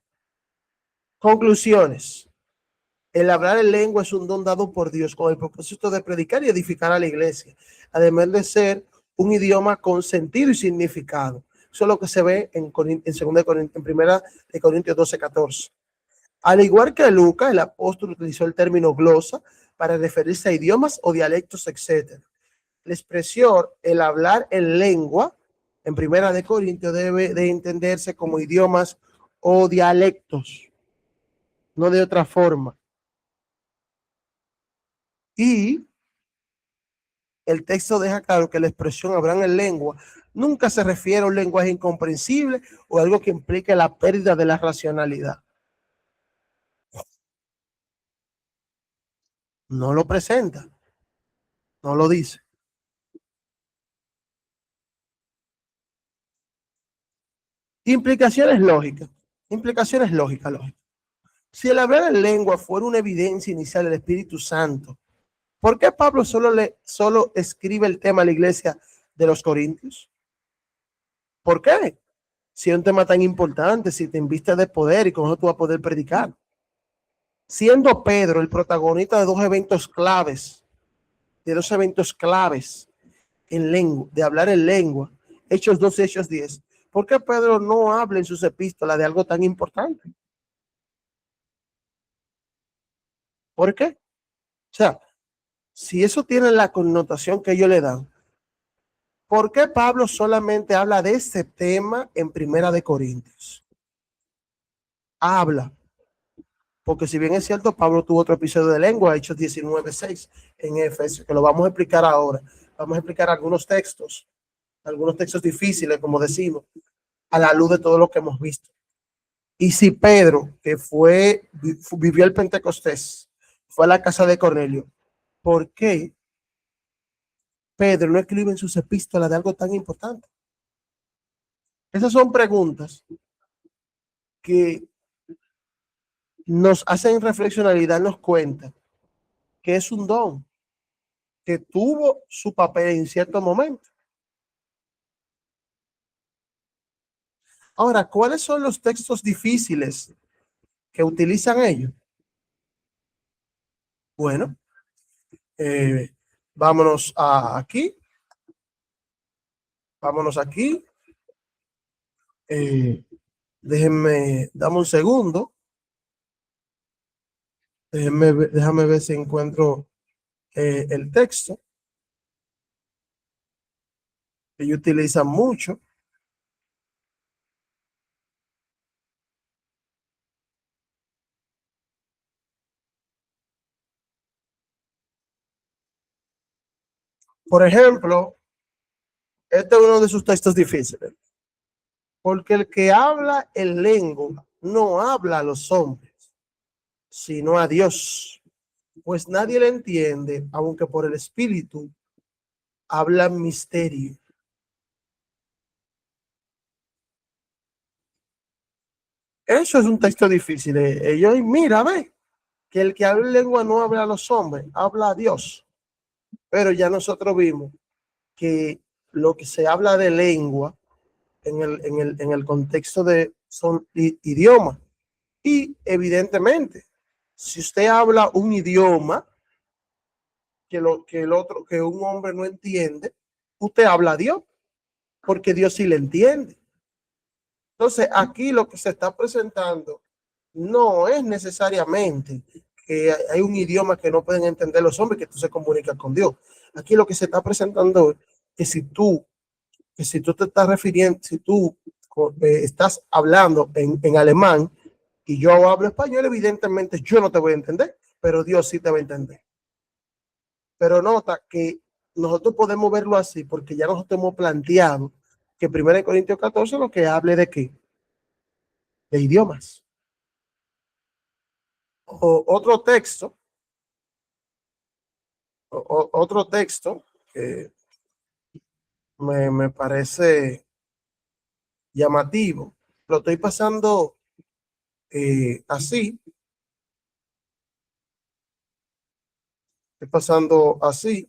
Conclusiones. El hablar en lengua es un don dado por Dios con el propósito de predicar y edificar a la iglesia, además de ser un idioma con sentido y significado. Eso es lo que se ve en 1 Corintios 12, 14. Al igual que Lucas, el apóstol utilizó el término glosa para referirse a idiomas o dialectos, etc. La expresión el hablar en lengua en 1 Corintios debe de entenderse como idiomas o dialectos, no de otra forma. Y el texto deja claro que la expresión hablan en lengua nunca se refiere a un lenguaje incomprensible o algo que implique la pérdida de la racionalidad. No lo presenta, no lo dice. Implicaciones lógicas. Implicaciones lógicas. Si el hablar en lengua fuera una evidencia inicial del Espíritu Santo, ¿por qué Pablo solo escribe el tema a la iglesia de los Corintios? ¿Por qué? Si es un tema tan importante, si te inviste de poder y con eso tú vas a poder predicar. Siendo Pedro el protagonista de dos eventos claves en lengua, de hablar en lengua, Hechos 2 y Hechos 10, ¿por qué Pedro no habla en sus epístolas de algo tan importante? ¿Por qué? O sea, si eso tiene la connotación que ellos le dan, ¿por qué Pablo solamente habla de este tema en Primera de Corintios? Habla, porque si bien es cierto, Pablo tuvo otro episodio de lengua, Hechos 19:6 en Efesios, que lo vamos a explicar ahora. Vamos a explicar algunos textos difíciles, como decimos, a la luz de todo lo que hemos visto. Y si Pedro, que vivió el Pentecostés, fue a la casa de Cornelio, ¿por qué Pedro no escribe en sus epístolas de algo tan importante? Esas son preguntas que nos hacen reflexionar y darnos cuenta que es un don que tuvo su papel en cierto momento. Ahora, ¿cuáles son los textos difíciles que utilizan ellos? Bueno, eh, vámonos aquí. Vámonos aquí. Dame un segundo. Déjame ver si encuentro el texto que ellos utilizan mucho. Por ejemplo, este es uno de sus textos difíciles. Porque el que habla en lengua no habla a los hombres, sino a Dios. Pues nadie le entiende, aunque por el Espíritu habla misterio. Eso es un texto difícil. Ellos, mira, ve, que el que habla en lengua no habla a los hombres, habla a Dios. Pero ya nosotros vimos que lo que se habla de lengua en el contexto de son idiomas. Y evidentemente, si usted habla un idioma que un hombre no entiende, usted habla a Dios, porque Dios sí le entiende. Entonces, aquí lo que se está presentando no es necesariamente que hay un idioma que no pueden entender los hombres, que tú se comunicas con Dios. Aquí lo que se está presentando es que si tú te estás refiriendo, si tú estás hablando en alemán y yo hablo español, evidentemente yo no te voy a entender, pero Dios sí te va a entender. Pero nota que nosotros podemos verlo así porque ya nosotros hemos planteado que 1 Corintios 14 lo que hable de qué, de idiomas. Otro texto, otro texto que me parece llamativo, lo estoy pasando así, estoy pasando así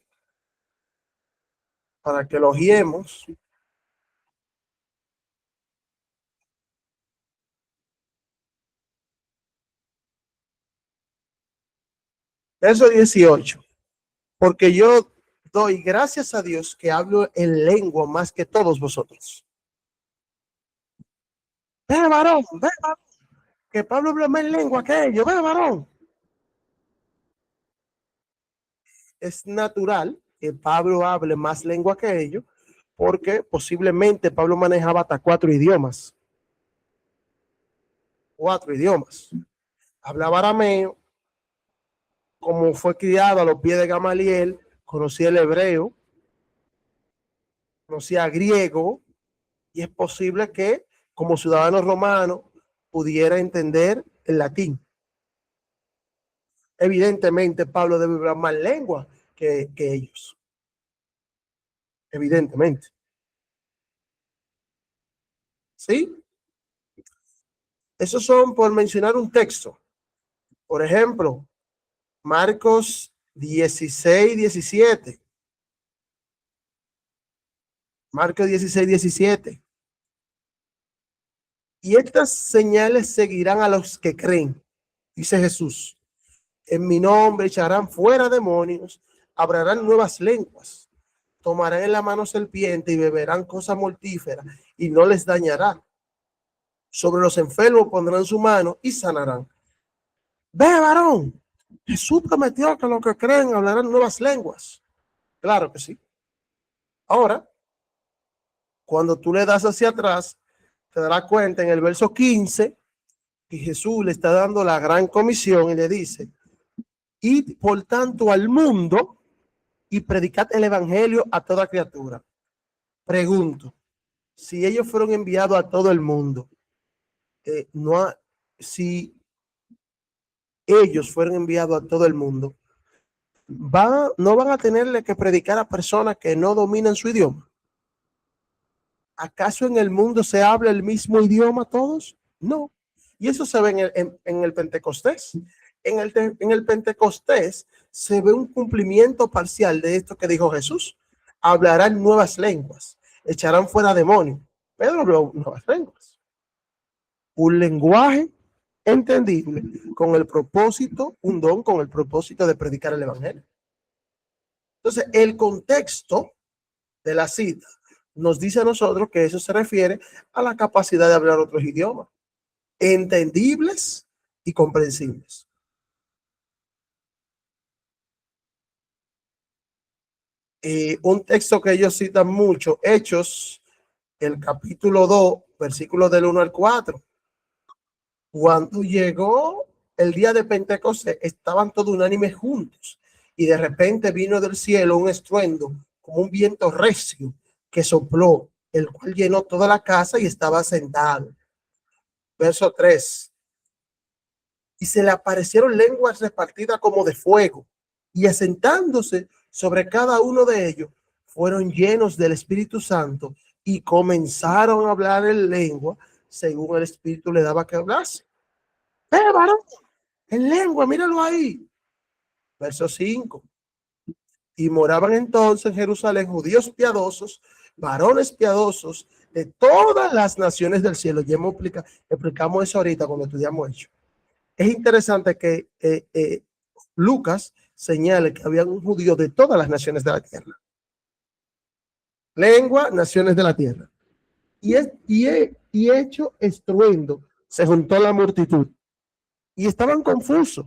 para que lo guiemos. Verso 18. Porque yo doy gracias a Dios que hablo en lengua más que todos vosotros. Ve, varón, que Pablo habla más en lengua que ellos. Ve, varón. Es natural que Pablo hable más lengua que ellos, porque posiblemente Pablo manejaba hasta 4 idiomas. 4 idiomas. Hablaba arameo, como fue criado a los pies de Gamaliel, conocía el hebreo, conocía griego y es posible que como ciudadano romano pudiera entender el latín. Evidentemente Pablo debe hablar más lengua que ellos. Evidentemente. ¿Sí? Esos son por mencionar un texto. Por ejemplo, Marcos 16, 17. Marcos 16, 17. Y estas señales seguirán a los que creen, dice Jesús. En mi nombre echarán fuera demonios, hablarán nuevas lenguas, tomarán en la mano serpiente y beberán cosas mortíferas y no les dañará. Sobre los enfermos pondrán su mano y sanarán. Ve, varón, Jesús prometió que los que creen hablarán nuevas lenguas. Claro que sí. Ahora, cuando tú le das hacia atrás, te darás cuenta en el verso 15 que Jesús le está dando la gran comisión y le dice, id por tanto al mundo y predicad el evangelio a toda criatura. Pregunto, si ellos fueron enviados a todo el mundo, si ellos fueron enviados a todo el mundo, no van a tenerle que predicar a personas que no dominan su idioma. ¿Acaso en el mundo se habla el mismo idioma todos? No. Y eso se ve en el Pentecostés. En el Pentecostés se ve un cumplimiento parcial de esto que dijo Jesús. Hablarán nuevas lenguas, echarán fuera demonios. Pedro habló nuevas lenguas. Un lenguaje entendible con el propósito, un don con el propósito de predicar el evangelio. Entonces, el contexto de la cita nos dice a nosotros que eso se refiere a la capacidad de hablar otros idiomas, entendibles y comprensibles. Un texto que ellos citan mucho, Hechos, el capítulo 2, versículos del 1 al 4. Cuando llegó el día de Pentecostés, estaban todos unánimes juntos y de repente vino del cielo un estruendo como un viento recio que sopló, el cual llenó toda la casa y estaba sentado. Verso 3. Y se le aparecieron lenguas repartidas como de fuego, y asentándose sobre cada uno de ellos, fueron llenos del Espíritu Santo y comenzaron a hablar en lengua según el Espíritu le daba que hablase. Varón, en lengua, míralo ahí. Verso 5. Y moraban entonces en Jerusalén judíos piadosos, varones piadosos de todas las naciones del cielo. Ya explicamos eso ahorita cuando estudiamos Hechos. Es interesante que Lucas señale que había un judío de todas las naciones de la tierra. Lengua, naciones de la tierra. Y hecho estruendo, se juntó la multitud y estaban confusos.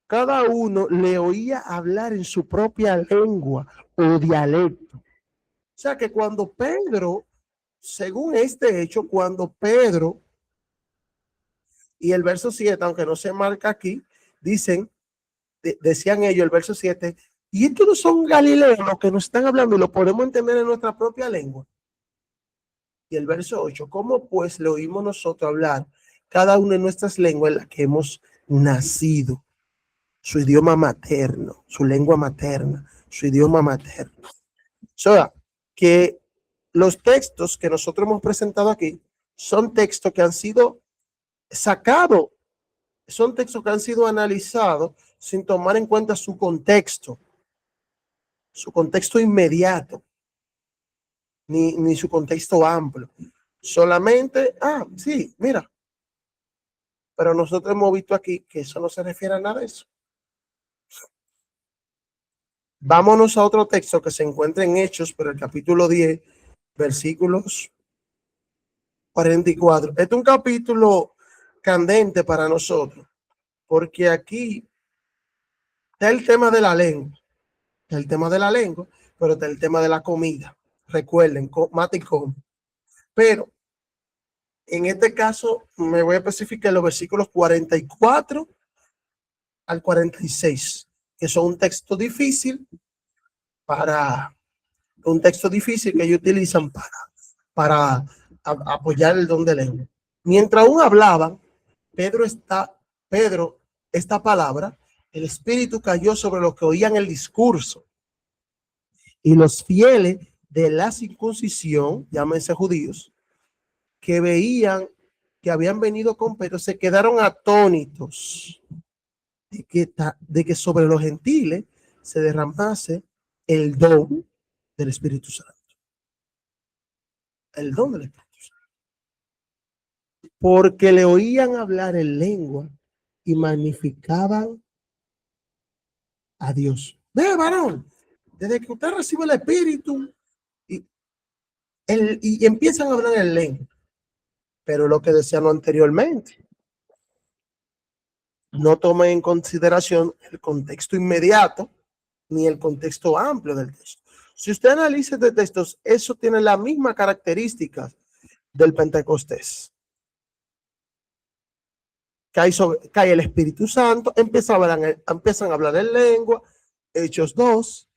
Cada uno le oía hablar en su propia lengua o dialecto. O sea que cuando Pedro, según este hecho, cuando Pedro, y el verso 7, aunque no se marca aquí, decían ellos, el verso 7, y estos no son galileos los que nos están hablando y lo podemos entender en nuestra propia lengua. Y el verso 8, ¿cómo pues le oímos nosotros hablar cada una de nuestras lenguas en las que hemos nacido? Su idioma materno, su lengua materna, su idioma materno. O sea, que los textos que nosotros hemos presentado aquí son textos que han sido sacados, son textos que han sido analizados sin tomar en cuenta su contexto inmediato, ni su contexto amplio. Solamente, sí, mira. Pero nosotros hemos visto aquí que eso no se refiere a nada de eso. Vámonos a otro texto que se encuentra en Hechos, pero el capítulo 10, versículos 44. Este es un capítulo candente para nosotros, porque aquí está el tema de la lengua, pero está el tema de la comida. Recuerden, mate y come. Pero en este caso me voy a especificar los versículos 44 al 46, que son un texto difícil para un texto difícil que ellos utilizan para apoyar el don de lengua. Mientras aún hablaban, Pedro, esta palabra, el Espíritu cayó sobre los que oían el discurso, y los fieles de la circuncisión, llámense judíos, que veían que habían venido con Pedro, se quedaron atónitos de que sobre los gentiles se derramase el don del Espíritu Santo. El don del Espíritu Santo. Porque le oían hablar en lengua y magnificaban a Dios. Ve, varón, desde que usted recibe el Espíritu y empiezan a hablar en lengua. Pero lo que decíamos anteriormente, no tomen en consideración el contexto inmediato ni el contexto amplio del texto. Si usted analiza de textos, eso tiene las mismas características del Pentecostés. Cae el Espíritu Santo, empiezan a hablar en lengua. Hechos 2,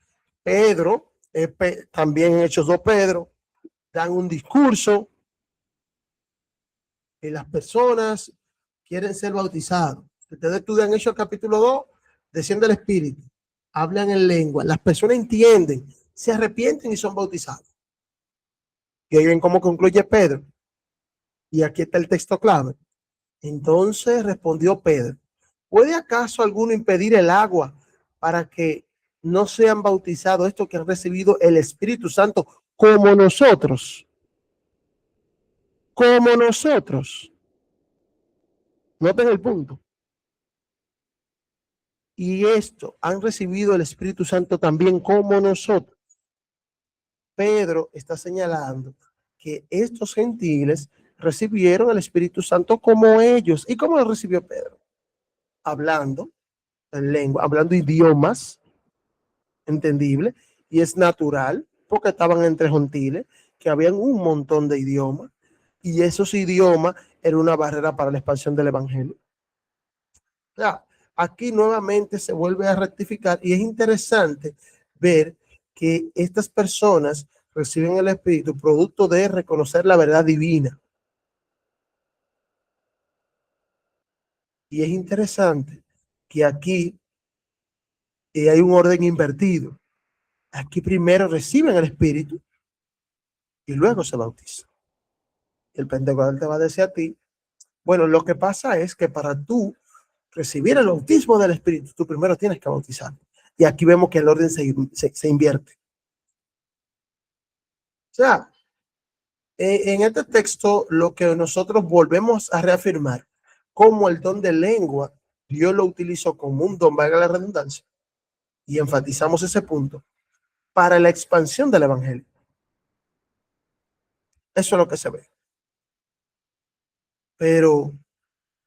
Pedro, también en Hechos 2, Pedro, dan un discurso y las personas quieren ser bautizados. Ustedes estudian Hechos capítulo 2, desciende el Espíritu, hablan en lengua, las personas entienden, se arrepienten y son bautizados. Y ahí ven cómo concluye Pedro. Y aquí está el texto clave. Entonces respondió Pedro: ¿puede acaso alguno impedir el agua para que no sean bautizados estos que han recibido el Espíritu Santo como nosotros? Como nosotros. Noten el punto. Y esto han recibido el Espíritu Santo también como nosotros. Pedro está señalando que estos gentiles recibieron el Espíritu Santo como ellos. ¿Y cómo lo recibió Pedro? Hablando en lengua, hablando idiomas entendibles, y es natural porque estaban entre gentiles, que habían un montón de idiomas, y esos idiomas eran una barrera para la expansión del evangelio. O sea, aquí nuevamente se vuelve a rectificar, y es interesante ver que estas personas reciben el Espíritu producto de reconocer la verdad divina. Y es interesante que aquí hay un orden invertido. Aquí primero reciben el Espíritu y luego se bautizan. El Pentecostal te va a decir a ti, bueno, lo que pasa es que para tú recibir el bautismo del Espíritu, tú primero tienes que bautizar. Y aquí vemos que el orden se invierte. O sea, en este texto lo que nosotros volvemos a reafirmar, como el don de lengua, Dios lo utilizó como un don, valga la redundancia, y enfatizamos ese punto, para la expansión del evangelio. Eso es lo que se ve. Pero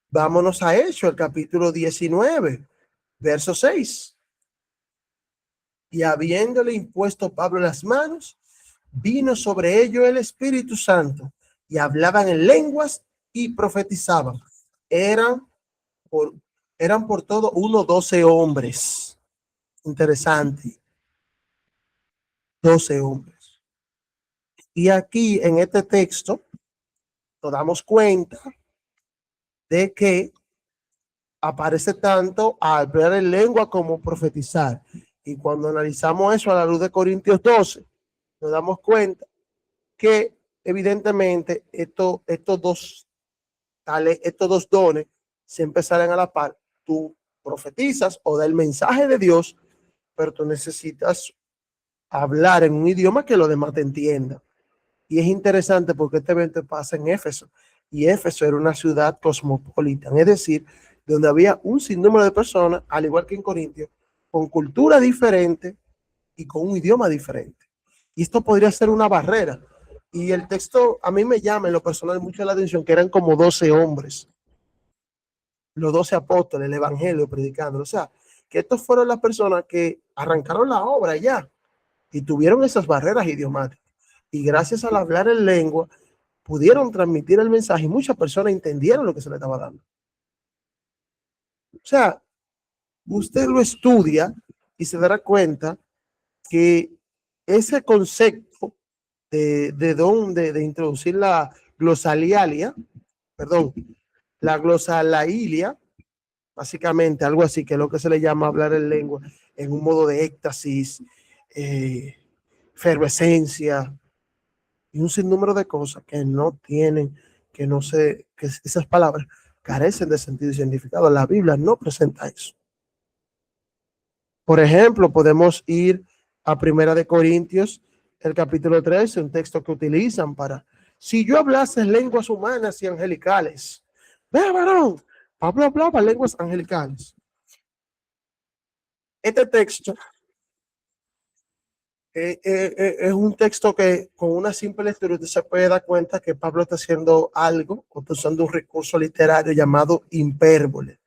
vámonos a Hechos, el capítulo 19, verso 6. Y habiéndole impuesto Pablo las manos, vino sobre ellos el Espíritu Santo, y hablaban en lenguas y profetizaban. Eran por todo 12 hombres. Interesante. 12 hombres. Y aquí en este texto nos damos cuenta de que aparece tanto hablar en lengua como profetizar. Y cuando analizamos eso a la luz de Corintios 12, nos damos cuenta que evidentemente estos dos dones siempre salen a la par. Tú profetizas o da el mensaje de Dios, pero tú necesitas hablar en un idioma que los demás te entiendan. Y es interesante porque este evento pasa en Éfeso, y Éfeso era una ciudad cosmopolita, es decir, donde había un sinnúmero de personas, al igual que en Corintios, con cultura diferente y con un idioma diferente. Y esto podría ser una barrera. Y el texto a mí me llama en lo personal mucho la atención que eran como 12 hombres, los 12 apóstoles, el evangelio predicando. O sea, que estos fueron las personas que arrancaron la obra ya y tuvieron esas barreras idiomáticas. Y gracias al hablar en lengua, pudieron transmitir el mensaje y muchas personas entendieron lo que se le estaba dando. O sea, usted lo estudia y se dará cuenta que ese concepto de introducir la glosalialia, perdón, la glosalailia, básicamente algo así, que es lo que se le llama hablar en lengua, en un modo de éxtasis, efervescencia y un sinnúmero de cosas que no tienen, que no sé, que esas palabras carecen de sentido y significado. La Biblia no presenta eso. Por ejemplo, podemos ir a Primera de Corintios, el capítulo 13, un texto que utilizan para, si yo hablase lenguas humanas y angelicales, vea varón, Pablo hablaba lenguas angelicales. Este texto es un texto que con una simple lectura usted se puede dar cuenta que Pablo está haciendo algo, usando un recurso literario llamado hipérbole,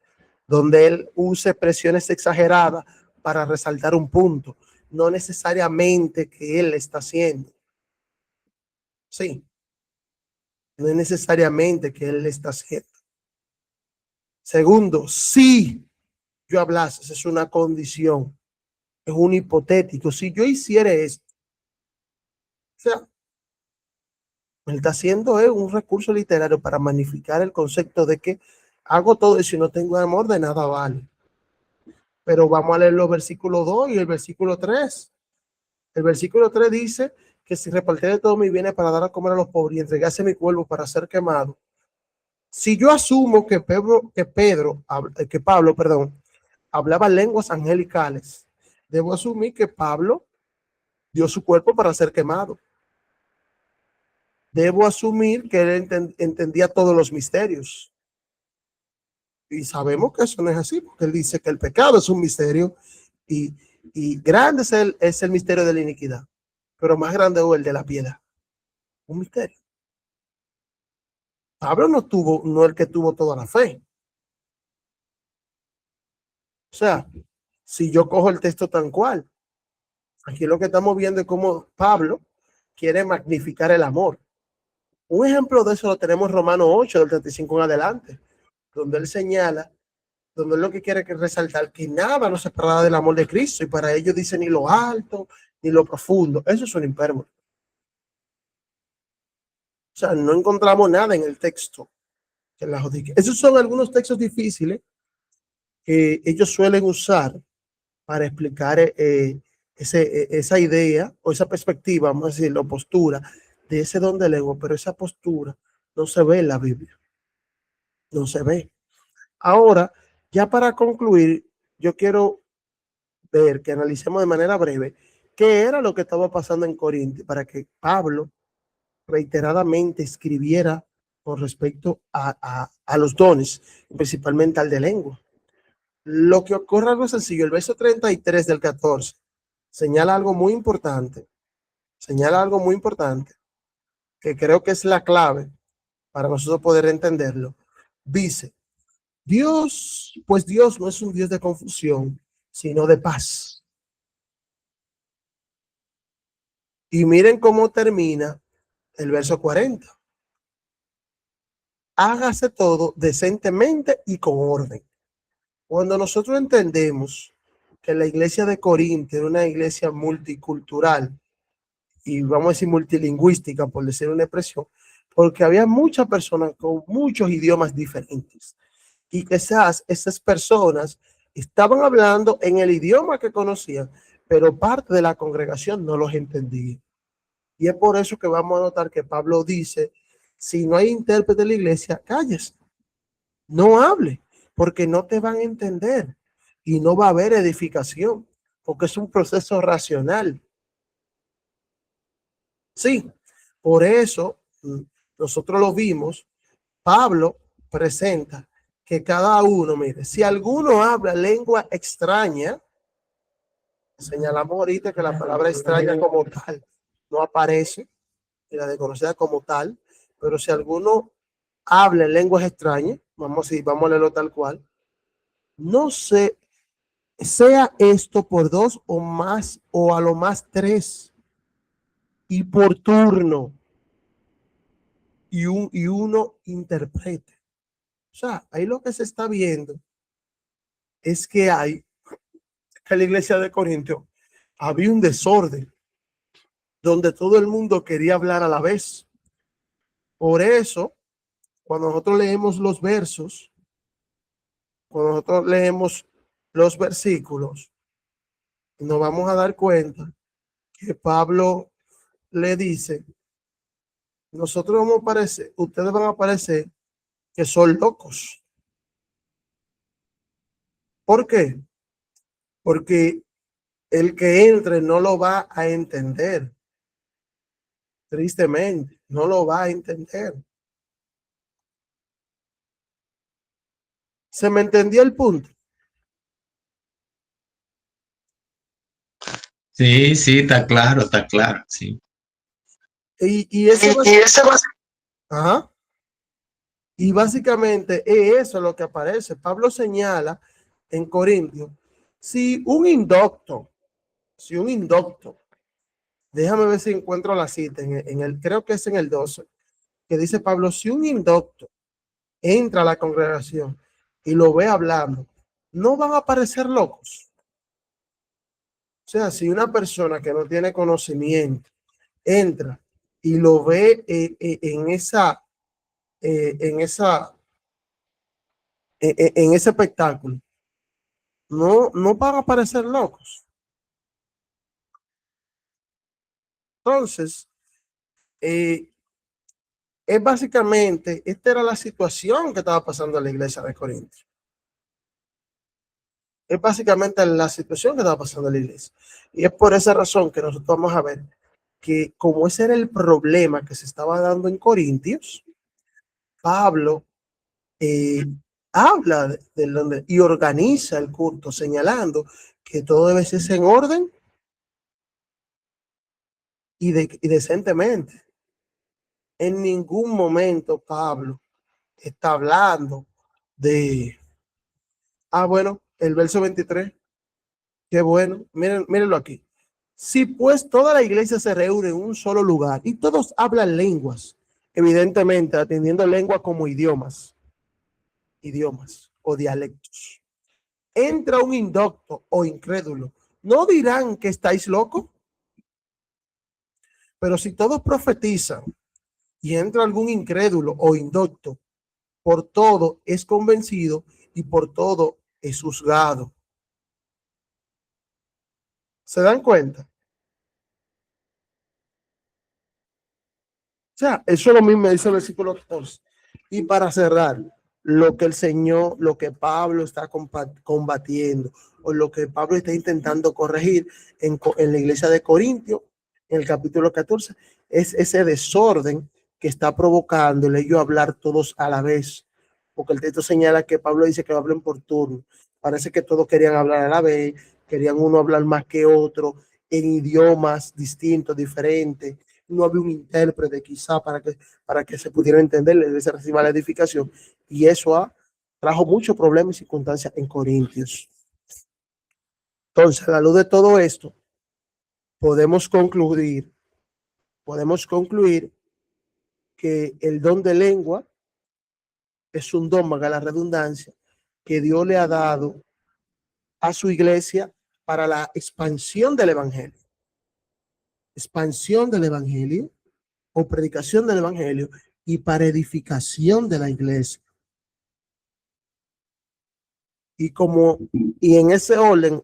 donde él usa expresiones exageradas para resaltar un punto, no necesariamente que él está haciendo. Sí, no es necesariamente que él está haciendo. Segundo, si yo hablase, esa es una condición, es un hipotético. Si yo hiciera esto, o sea, él está haciendo un recurso literario para magnificar el concepto de que hago todo y si no tengo amor de nada vale. Pero vamos a leer los versículos 2 y el versículo 3. El versículo 3 dice que si repartiré todo mi bienes para dar a comer a los pobres y entregase mi cuerpo para ser quemado. Si yo asumo que Pablo, perdón, hablaba lenguas angelicales, debo asumir que Pablo dio su cuerpo para ser quemado. Debo asumir que él entendía todos los misterios. Y sabemos que eso no es así, porque él dice que el pecado es un misterio y grande es el misterio de la iniquidad, pero más grande es el de la piedad. Un misterio. Pablo no el que tuvo toda la fe. O sea, si yo cojo el texto tan cual, aquí lo que estamos viendo es cómo Pablo quiere magnificar el amor. Un ejemplo de eso lo tenemos en Romanos 8, del 35 en adelante, donde él señala, donde él lo que quiere que resaltar que nada nos separará del amor de Cristo, y para ello dice ni lo alto ni lo profundo. Eso es un hipérbole. O sea, no encontramos nada en el texto que la jodique. Esos son algunos textos difíciles que ellos suelen usar para explicar esa idea o esa perspectiva, vamos a decir, la postura de ese don de lengua, pero esa postura no se ve en la Biblia, no se ve. Ahora, ya para concluir, yo quiero ver que analicemos de manera breve qué era lo que estaba pasando en Corinto para que Pablo reiteradamente escribiera con respecto a los dones, principalmente al de lengua. Lo que ocurre es algo sencillo. El verso 33 del 14 señala algo muy importante, que creo que es la clave para nosotros poder entenderlo. Dice, pues Dios no es un Dios de confusión, sino de paz. Y miren cómo termina el verso 40. Hágase todo decentemente y con orden. Cuando nosotros entendemos que la iglesia de Corinto era una iglesia multicultural y vamos a decir multilingüística, por decir una expresión, porque había muchas personas con muchos idiomas diferentes y quizás esas personas estaban hablando en el idioma que conocían, pero parte de la congregación no los entendía. Y es por eso que vamos a notar que Pablo dice, si no hay intérprete de la iglesia, calles, no hable, porque no te van a entender y no va a haber edificación, porque es un proceso racional. Sí, por eso nosotros lo vimos. Pablo presenta que cada uno, mire, si alguno habla lengua extraña, señalamos ahorita que la palabra extraña como tal no aparece, y la desconocida como tal, pero si alguno habla en lenguas extrañas, vamos a leerlo tal cual, no sé, sea esto por dos o más, o a lo más tres, y por turno, y uno interprete. O sea, ahí lo que se está viendo es que la iglesia de Corinto había un desorden. donde todo el mundo quería hablar a la vez. Por eso, cuando nosotros leemos los versos, cuando nosotros leemos los versículos, nos vamos a dar cuenta que Pablo le dice, nosotros vamos a parecer, ustedes van a parecer que son locos. ¿Por qué? Porque el que entre no lo va a entender. Tristemente, no lo va a entender. ¿Se me entendió el punto? Sí, sí, está claro, sí. Y ese va, ajá, y básicamente es eso lo que aparece. Pablo señala en Corintios, si un indocto, déjame ver si encuentro la cita creo que es en el 12, que dice Pablo, si un indocto entra a la congregación y lo ve hablando, no van a parecer locos. O sea, si una persona que no tiene conocimiento entra y lo ve en esa, en ese espectáculo, no van a parecer locos. Entonces, es básicamente, esta era la situación que estaba pasando en la iglesia de Corinto. Es básicamente la situación que estaba pasando en la iglesia. Y es por esa razón que nosotros vamos a ver que como ese era el problema que se estaba dando en Corintios, Pablo eh, habla y organiza el culto señalando que todo debe ser en orden y decentemente. En ningún momento Pablo está hablando de, bueno, el verso 23, qué bueno, mírenlo aquí. Si pues toda la iglesia se reúne en un solo lugar y todos hablan lenguas, evidentemente atendiendo lenguas como idiomas o dialectos, entra un indocto o incrédulo, ¿no dirán que estáis locos? Pero si todos profetizan y entra algún incrédulo o indocto, por todo es convencido y por todo es juzgado. ¿Se dan cuenta? O sea, eso lo mismo dice el versículo 14. Y para cerrar, lo que el Señor, lo que Pablo está combatiendo, o lo que Pablo está intentando corregir en la iglesia de Corintio, en el capítulo 14, es ese desorden que está provocando el ellos hablar todos a la vez. Porque el texto señala que Pablo dice que hablen por turno. Parece que todos querían hablar a la vez, querían uno hablar más que otro, en idiomas distintos, diferentes. No había un intérprete quizá para que se pudiera entender, se reciba la edificación. Y eso trajo muchos problemas y circunstancias en Corintios. Entonces, a la luz de todo esto, podemos concluir que el don de lengua es un don, valga la redundancia, que Dios le ha dado a su iglesia para la expansión del evangelio. Expansión del evangelio o predicación del evangelio y para edificación de la iglesia. Y en ese orden,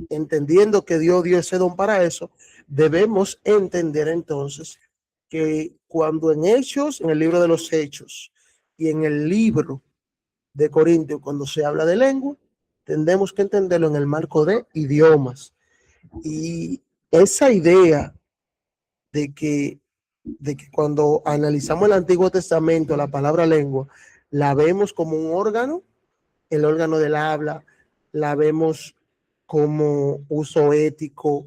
entendiendo que Dios dio ese don para eso, debemos entender entonces que cuando en Hechos, en el libro de los Hechos y en el libro de Corintios, cuando se habla de lengua, tendremos que entenderlo en el marco de idiomas. Y esa idea de que, cuando analizamos el Antiguo Testamento, la palabra lengua, la vemos como un órgano, el órgano del habla, la vemos como uso ético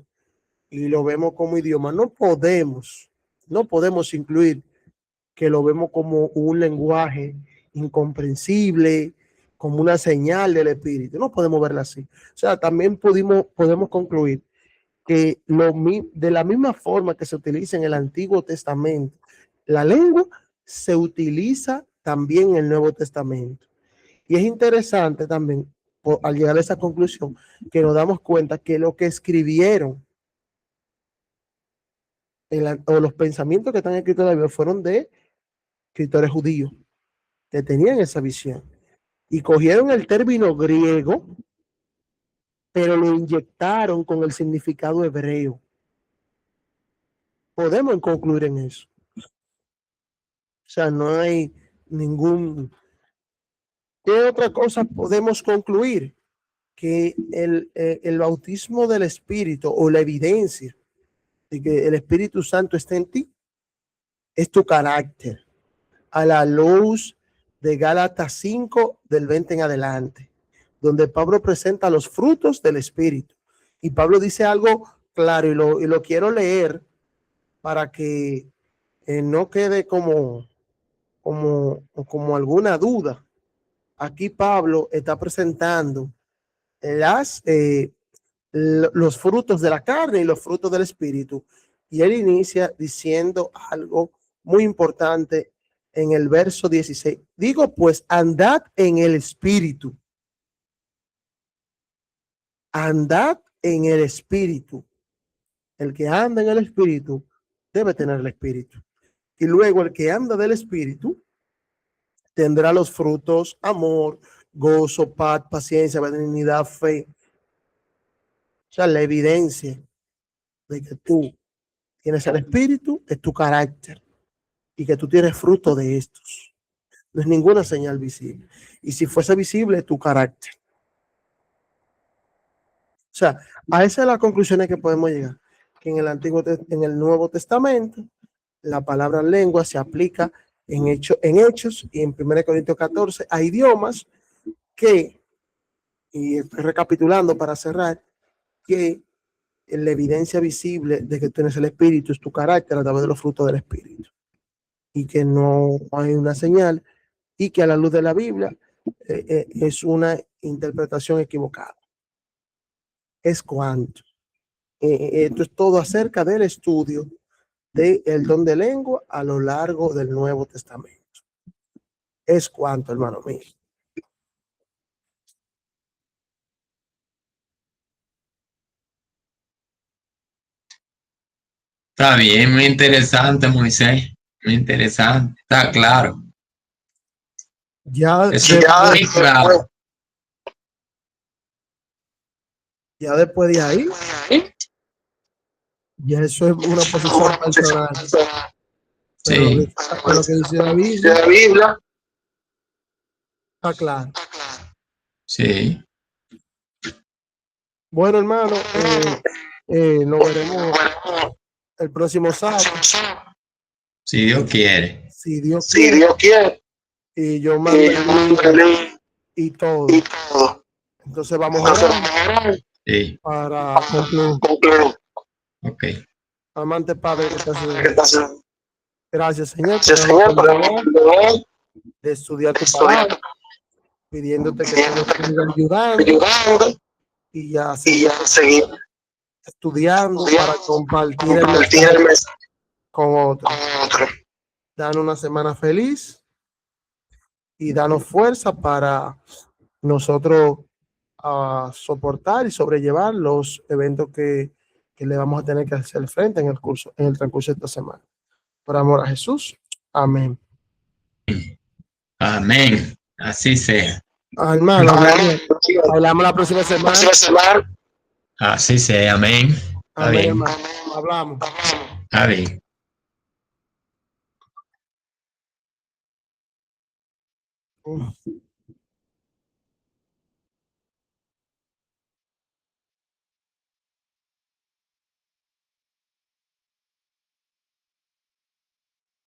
y lo vemos como idioma. No podemos incluir que lo vemos como un lenguaje incomprensible, como una señal del espíritu. No podemos verla así. O sea, también podemos concluir que de la misma forma que se utiliza en el Antiguo Testamento, la lengua se utiliza también en el Nuevo Testamento. Y es interesante también, al llegar a esa conclusión, que nos damos cuenta que lo que escribieron o los pensamientos que están escritos en la Biblia fueron de escritores judíos que tenían esa visión y cogieron el término griego, pero lo inyectaron con el significado hebreo. Podemos concluir en eso. O sea, no hay ningún... ¿Qué otra cosa podemos concluir? Que el bautismo del Espíritu o la evidencia de que el Espíritu Santo está en ti es tu carácter, a la luz de Gálatas 5 del 20 en adelante, donde Pablo presenta los frutos del Espíritu. Y Pablo dice algo claro y lo quiero leer para que no quede como alguna duda. Aquí Pablo está presentando los frutos de la carne y los frutos del Espíritu. Y él inicia diciendo algo muy importante en el verso 16. Digo, pues, andad en el Espíritu. Andad en el Espíritu. El que anda en el Espíritu debe tener el Espíritu. Y luego el que anda del Espíritu tendrá los frutos: amor, gozo, paz, paciencia, benignidad, fe. O sea, la evidencia de que tú tienes el Espíritu es tu carácter y que tú tienes fruto de estos. No es ninguna señal visible. Y si fuese visible, es tu carácter. O sea, a esa es la conclusión a que podemos llegar. Que en el Nuevo Testamento, la palabra lengua se aplica en Hechos y en 1 Corintios 14 a idiomas que, y estoy recapitulando para cerrar, que la evidencia visible de que tienes el Espíritu es tu carácter a través de los frutos del Espíritu. Y que no hay una señal y que a la luz de la Biblia es una interpretación equivocada. Es cuanto. Esto es todo acerca del estudio del don de lengua a lo largo del Nuevo Testamento. Es cuanto, hermano mío. Está bien, muy interesante, Moisés. Muy interesante. Está claro. Ya, Eso está muy claro. Ya después de ahí, ya eso es una posición personal. Pero Sí. lo que dice la Biblia está claro. Sí. Bueno, hermano, nos veremos el próximo sábado. Si Dios quiere. Si Dios quiere. Y yo mando el link y todo. Entonces vamos a orar Sí. para concluir. Ok. Amante Padre, gracias, Señor, de estudiar tu palabra, pidiéndote que nos sigas ayudando y ya seguir estudiando para compartir el mensaje con otros. Danos una semana feliz y danos fuerza para nosotros soportar y sobrellevar los eventos que le vamos a tener que hacer frente en el transcurso de esta semana. Por amor a Jesús. Amén. Amén. Así sea. Hermano, hablamos la próxima semana. Así sea. Amén. Amén, hermano. Hablamos. Amén.